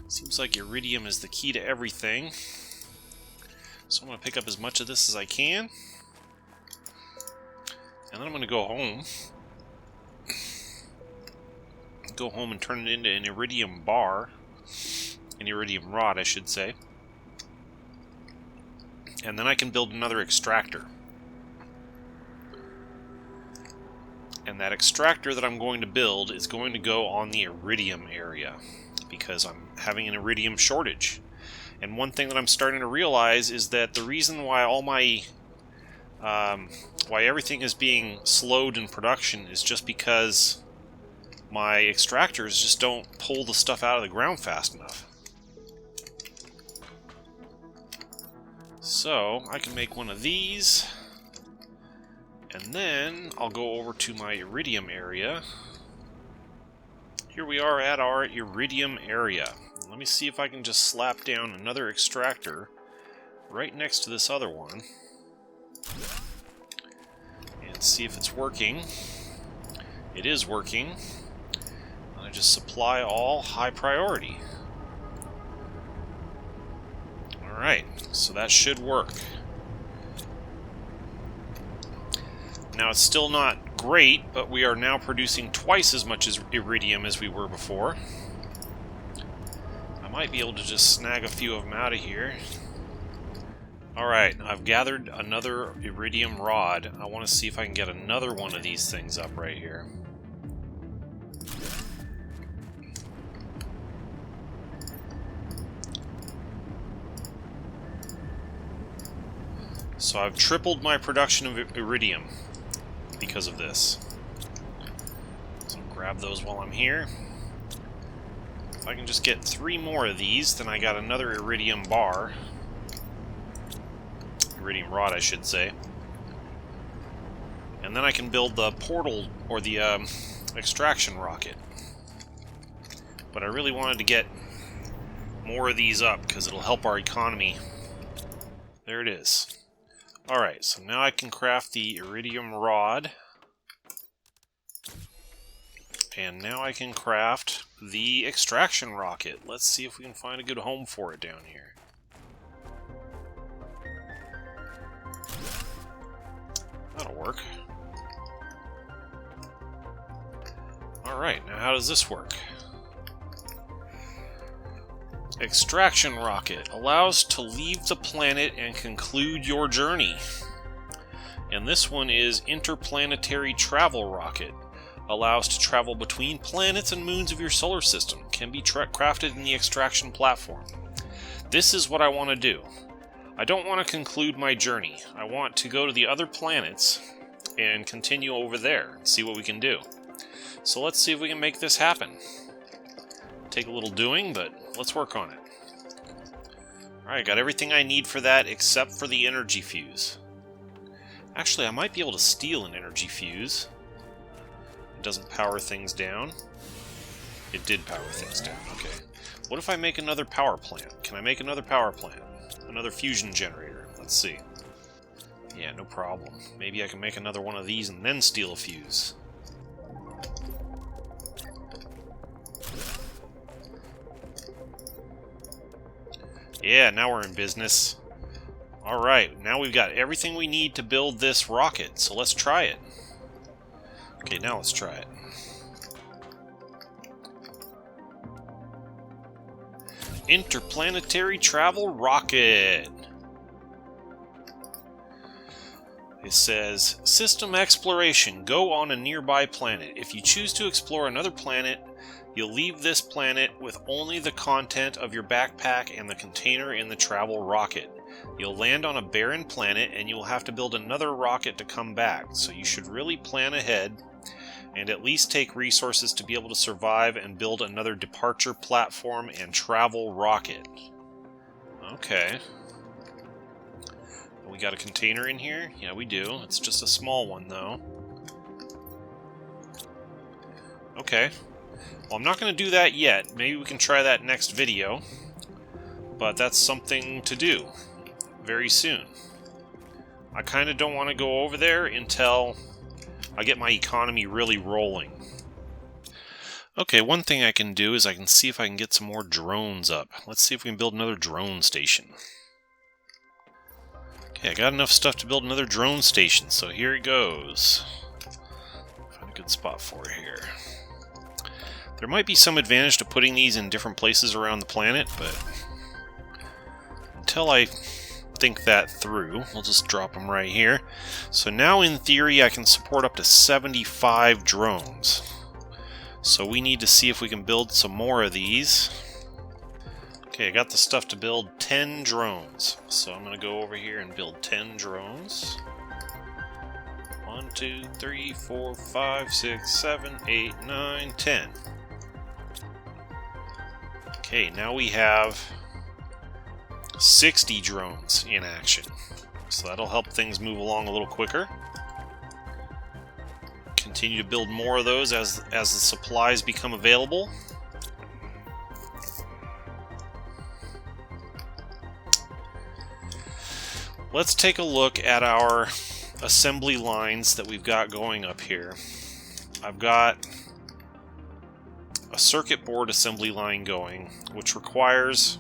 Seems like iridium is the key to everything. So I'm going to pick up as much of this as I can. And then I'm going to go home. Go home and turn it into an iridium bar. An iridium rod, I should say. And then I can build another extractor. And that extractor that I'm going to build is going to go on the iridium area, because I'm having an iridium shortage. And one thing that I'm starting to realize is that the reason why all my why everything is being slowed in production is just because my extractors just don't pull the stuff out of the ground fast enough. So I can make one of these, and then I'll go over to my iridium area. Here we are at our iridium area. Let me see if I can just slap down another extractor right next to this other one and see if it's working. It is working. I just supply all high priority. Alright, so that should work. Now it's still not great, but we are now producing twice as much as iridium as we were before. I might be able to just snag a few of them out of here. Alright, I've gathered another iridium rod. I want to see if I can get another one of these things up right here. So I've tripled my production of iridium because of this. So I'll grab those while I'm here. If I can just get 3 more of these, then I got another iridium bar. Iridium rod, I should say. And then I can build the portal, or the extraction rocket. But I really wanted to get more of these up, because it'll help our economy. There it is. Alright, so now I can craft the iridium rod. And now I can craft the extraction rocket. Let's see if we can find a good home for it down here. That'll work. Alright, now how does this work? Extraction rocket allows to leave the planet and conclude your journey. And this one is Interplanetary travel rocket. Allows to travel between planets and moons of your solar system. Can be crafted in the extraction platform. This is what I want to do. I don't want to conclude my journey. I want to go to the other planets and continue over there and see what we can do. So let's see if we can make this happen. Take a little doing, but let's work on it. Alright, got everything I need for that except for the energy fuse. Actually, I might be able to steal an energy fuse. It doesn't power things down. It did power things down, okay. What if I make another power plant? Can I make another power plant? Another fusion generator. Let's see. Yeah, no problem. Maybe I can make another one of these and then steal a fuse. Yeah, now we're in business. Alright, now we've got everything we need to build this rocket, so let's try it. Okay, now let's try it. Interplanetary travel rocket. It says, system exploration. Go on a nearby planet. If you choose to explore another planet, you'll leave this planet with only the content of your backpack and the container in the travel rocket. You'll land on a barren planet and you'll have to build another rocket to come back, so you should really plan ahead and at least take resources to be able to survive and build another departure platform and travel rocket. Okay. We got a container in here? Yeah, we do. It's just a small one, though. Okay. Well, I'm not going to do that yet. Maybe we can try that next video. But that's something to do very soon. I kind of don't want to go over there until I get my economy really rolling. Okay, one thing I can do is I can see if I can get some more drones up. Let's see if we can build another drone station. Okay, I got enough stuff to build another drone station, so here it goes. Find a good spot for it here. There might be some advantage to putting these in different places around the planet, but until I think that through, we'll just drop them right here. So now in theory I can support up to 75 drones. So we need to see if we can build some more of these. Okay, I got the stuff to build 10 drones. So I'm going to go over here and build 10 drones. 1, 2, 3, 4, 5, 6, 7, 8, 9, 10. Okay, now we have 60 drones in action. So that'll help things move along a little quicker. Continue to build more of those as the supplies become available. Let's take a look at our assembly lines that we've got going up here. I've got a circuit board assembly line going, which requires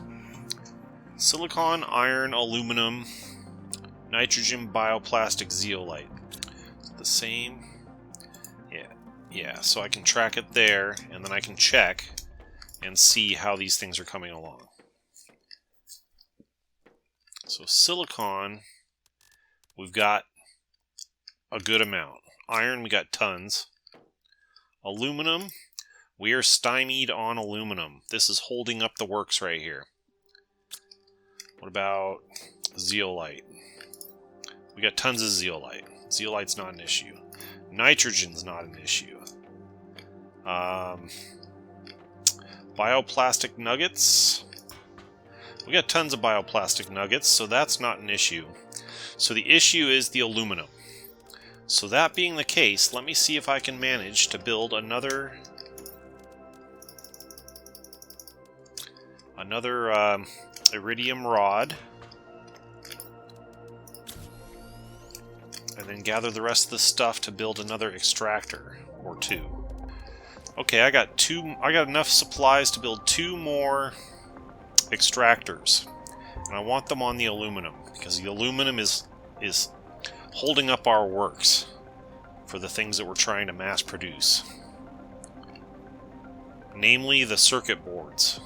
silicon, iron, aluminum, nitrogen, bioplastic, zeolite. The same. Yeah, so I can track it there, and then I can check and see how these things are coming along. So silicon, we've got a good amount. Iron, we got tons. Aluminum, we are stymied on aluminum. This is holding up the works right here. What about zeolite? We got tons of zeolite. Zeolite's not an issue. Nitrogen's not an issue. Bioplastic nuggets. We got tons of bioplastic nuggets, so that's not an issue. So the issue is the aluminum. So that being the case, let me see if I can manage to build another iridium rod. And then gather the rest of the stuff to build another extractor or two. Okay, I got enough supplies to build 2 more extractors. And I want them on the aluminum, because the aluminum is holding up our works for the things that we're trying to mass produce. Namely the circuit boards.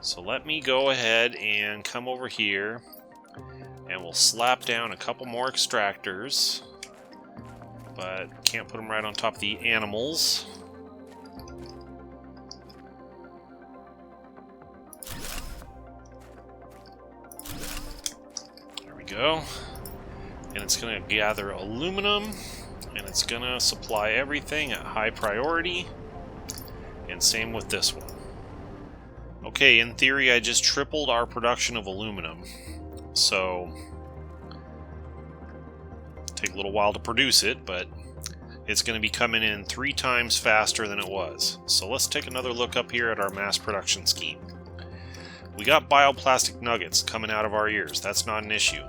So let me go ahead and come over here, and we'll slap down a couple more extractors, but can't put them right on top of the animals. There we go. And it's going to gather aluminum, and it's going to supply everything at high priority, and same with this one. Okay, in theory, I just tripled our production of aluminum, so take a little while to produce it, but it's going to be coming in 3 times faster than it was. So let's take another look up here at our mass production scheme. We got bioplastic nuggets coming out of our ears. That's not an issue.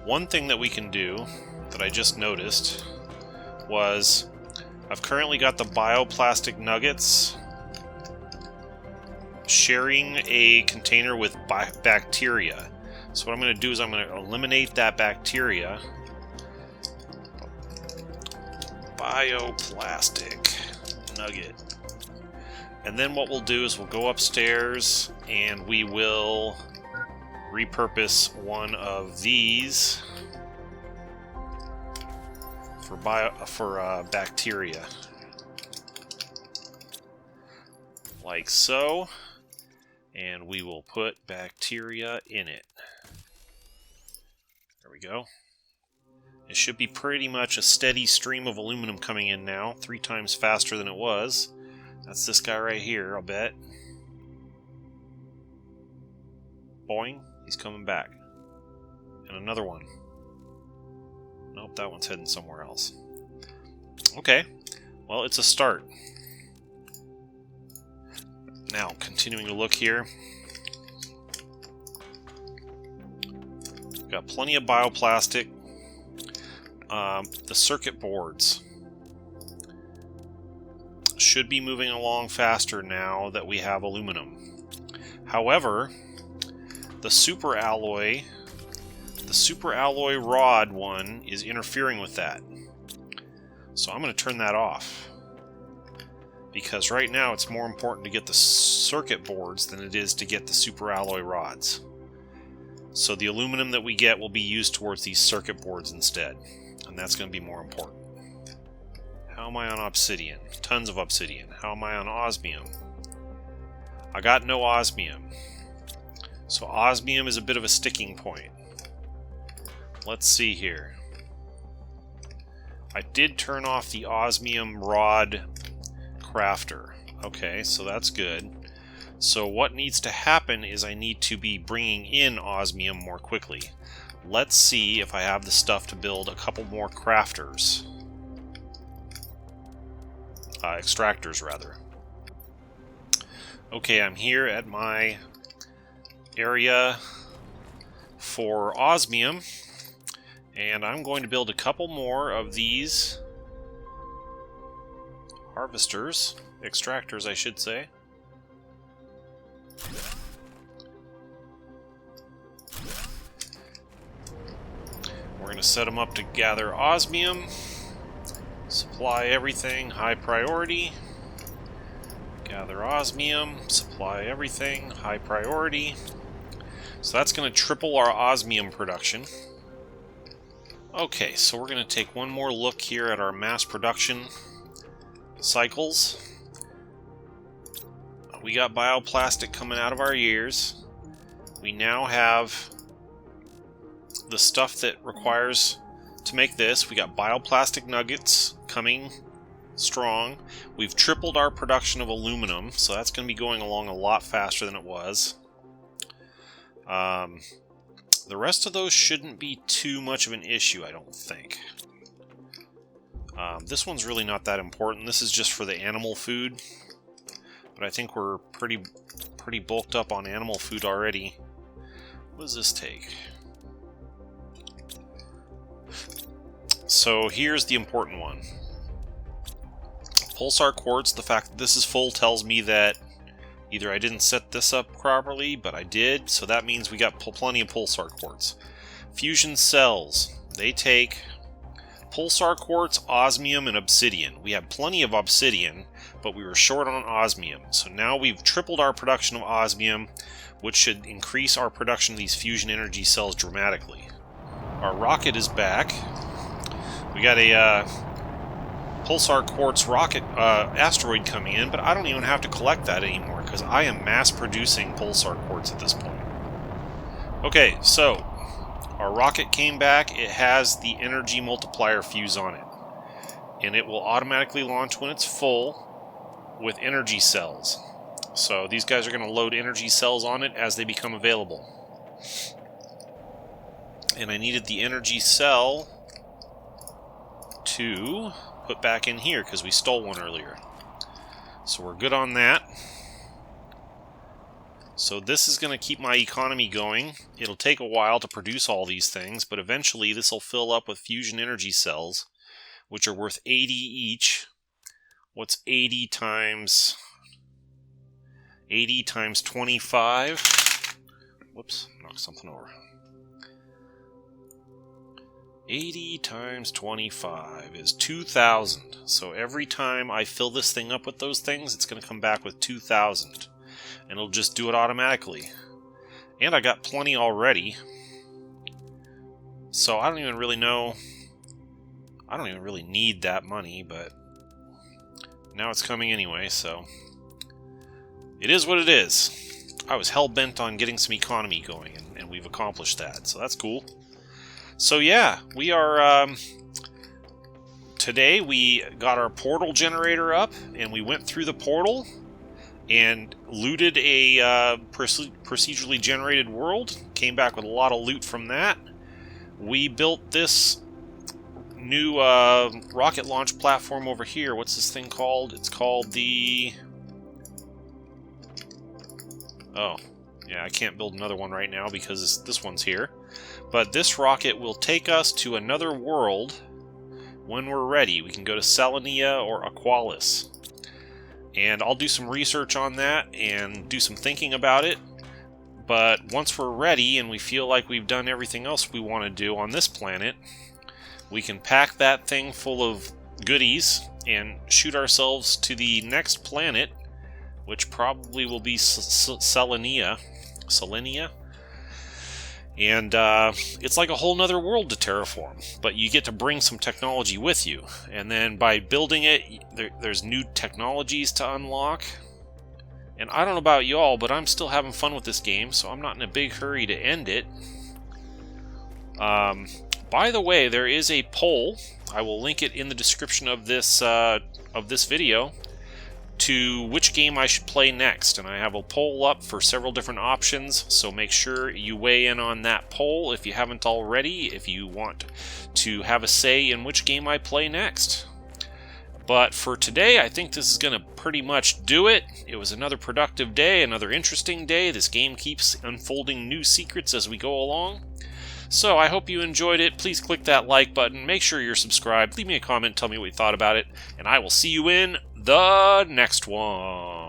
One thing that we can do that I just noticed was I've currently got the bioplastic nuggets sharing a container with bacteria. So what I'm going to do is I'm going to eliminate that bacteria. Bioplastic nugget. And then what we'll do is we'll go upstairs and we will repurpose one of these for bacteria. Like so. And we will put bacteria in it. There we go. It should be pretty much a steady stream of aluminum coming in now, 3 times faster than it was. That's this guy right here, I'll bet. Boing, he's coming back. And another one. Nope, that one's heading somewhere else. Okay, well, it's a start. Now, continuing to look here. We've got plenty of bioplastic. The circuit boards should be moving along faster now that we have aluminum. However, the super alloy rod one is interfering with that. So I'm going to turn that off. Because right now it's more important to get the circuit boards than it is to get the super alloy rods. So the aluminum that we get will be used towards these circuit boards instead. And that's going to be more important. How am I on obsidian? Tons of obsidian. How am I on osmium? I got no osmium. So osmium is a bit of a sticking point. Let's see here. I did turn off the osmium rod crafter. Okay, so that's good. So what needs to happen is I need to be bringing in osmium more quickly. Let's see if I have the stuff to build a couple more crafters. Extractors, rather. Okay, I'm here at my area for osmium, and I'm going to build a couple more of these harvesters, extractors I should say. We're going to set them up to gather osmium, supply everything, high priority. Gather osmium, supply everything, high priority. So that's going to triple our osmium production. Okay, so we're going to take one more look here at our mass production cycles. We got bioplastic coming out of our ears. We now have the stuff that requires to make this. We got bioplastic nuggets coming strong. We've tripled our production of aluminum, so that's going to be going along a lot faster than it was. The rest of those shouldn't be too much of an issue, I don't think. This one's really not that important. This is just for the animal food. But I think we're pretty bulked up on animal food already. What does this take? So here's the important one. Pulsar quartz, the fact that this is full tells me that either I didn't set this up properly, but I did, so that means we got plenty of pulsar quartz. Fusion cells, they take pulsar quartz, osmium, and obsidian. We have plenty of obsidian, but we were short on osmium. So now we've tripled our production of osmium, which should increase our production of these fusion energy cells dramatically. Our rocket is back. We got a pulsar quartz rocket asteroid coming in, but I don't even have to collect that anymore because I am mass producing pulsar quartz at this point. Okay, so our rocket came back. It has the energy multiplier fuse on it, and it will automatically launch when it's full with energy cells. So these guys are going to load energy cells on it as they become available. And I needed the energy cell to put back in here because we stole one earlier. So we're good on that. So this is going to keep my economy going. It'll take a while to produce all these things, but eventually this will fill up with fusion energy cells, which are worth 80 each. What's 80 times 25? Whoops, knocked something over. 80 times 25 is 2,000. So every time I fill this thing up with those things, it's going to come back with 2,000. And it'll just do it automatically. And I got plenty already. So I don't even really know. I don't even really need that money, but now it's coming anyway, so it is what it is. I was hell-bent on getting some economy going, and we've accomplished that, so that's cool. So yeah, we are, today we got our portal generator up, and we went through the portal and looted a procedurally generated world. Came back with a lot of loot from that. We built this new rocket launch platform over here. What's this thing called? It's called the... Oh, Yeah, I can't build another one right now because this one's here. But this rocket will take us to another world when we're ready. We can go to Selenia or Aqualis. And I'll do some research on that and do some thinking about it. But once we're ready and we feel like we've done everything else we want to do on this planet, we can pack that thing full of goodies and shoot ourselves to the next planet, which probably will be Selenia. And it's like a whole nother world to terraform, but you get to bring some technology with you. And then by building it, there's new technologies to unlock. And I don't know about y'all, but I'm still having fun with this game, so I'm not in a big hurry to end it. By the way, there is a poll. I will link it in the description of this video to which game I should play next. And I have a poll up for several different options, so make sure you weigh in on that poll if you haven't already, if you want to have a say in which game I play next. But for today, I think this is going to pretty much do it. It was another productive day, another interesting day. This game keeps unfolding new secrets as we go along. So I hope you enjoyed it. Please click that like button. Make sure you're subscribed. Leave me a comment. Tell me what you thought about it. And I will see you in the next one.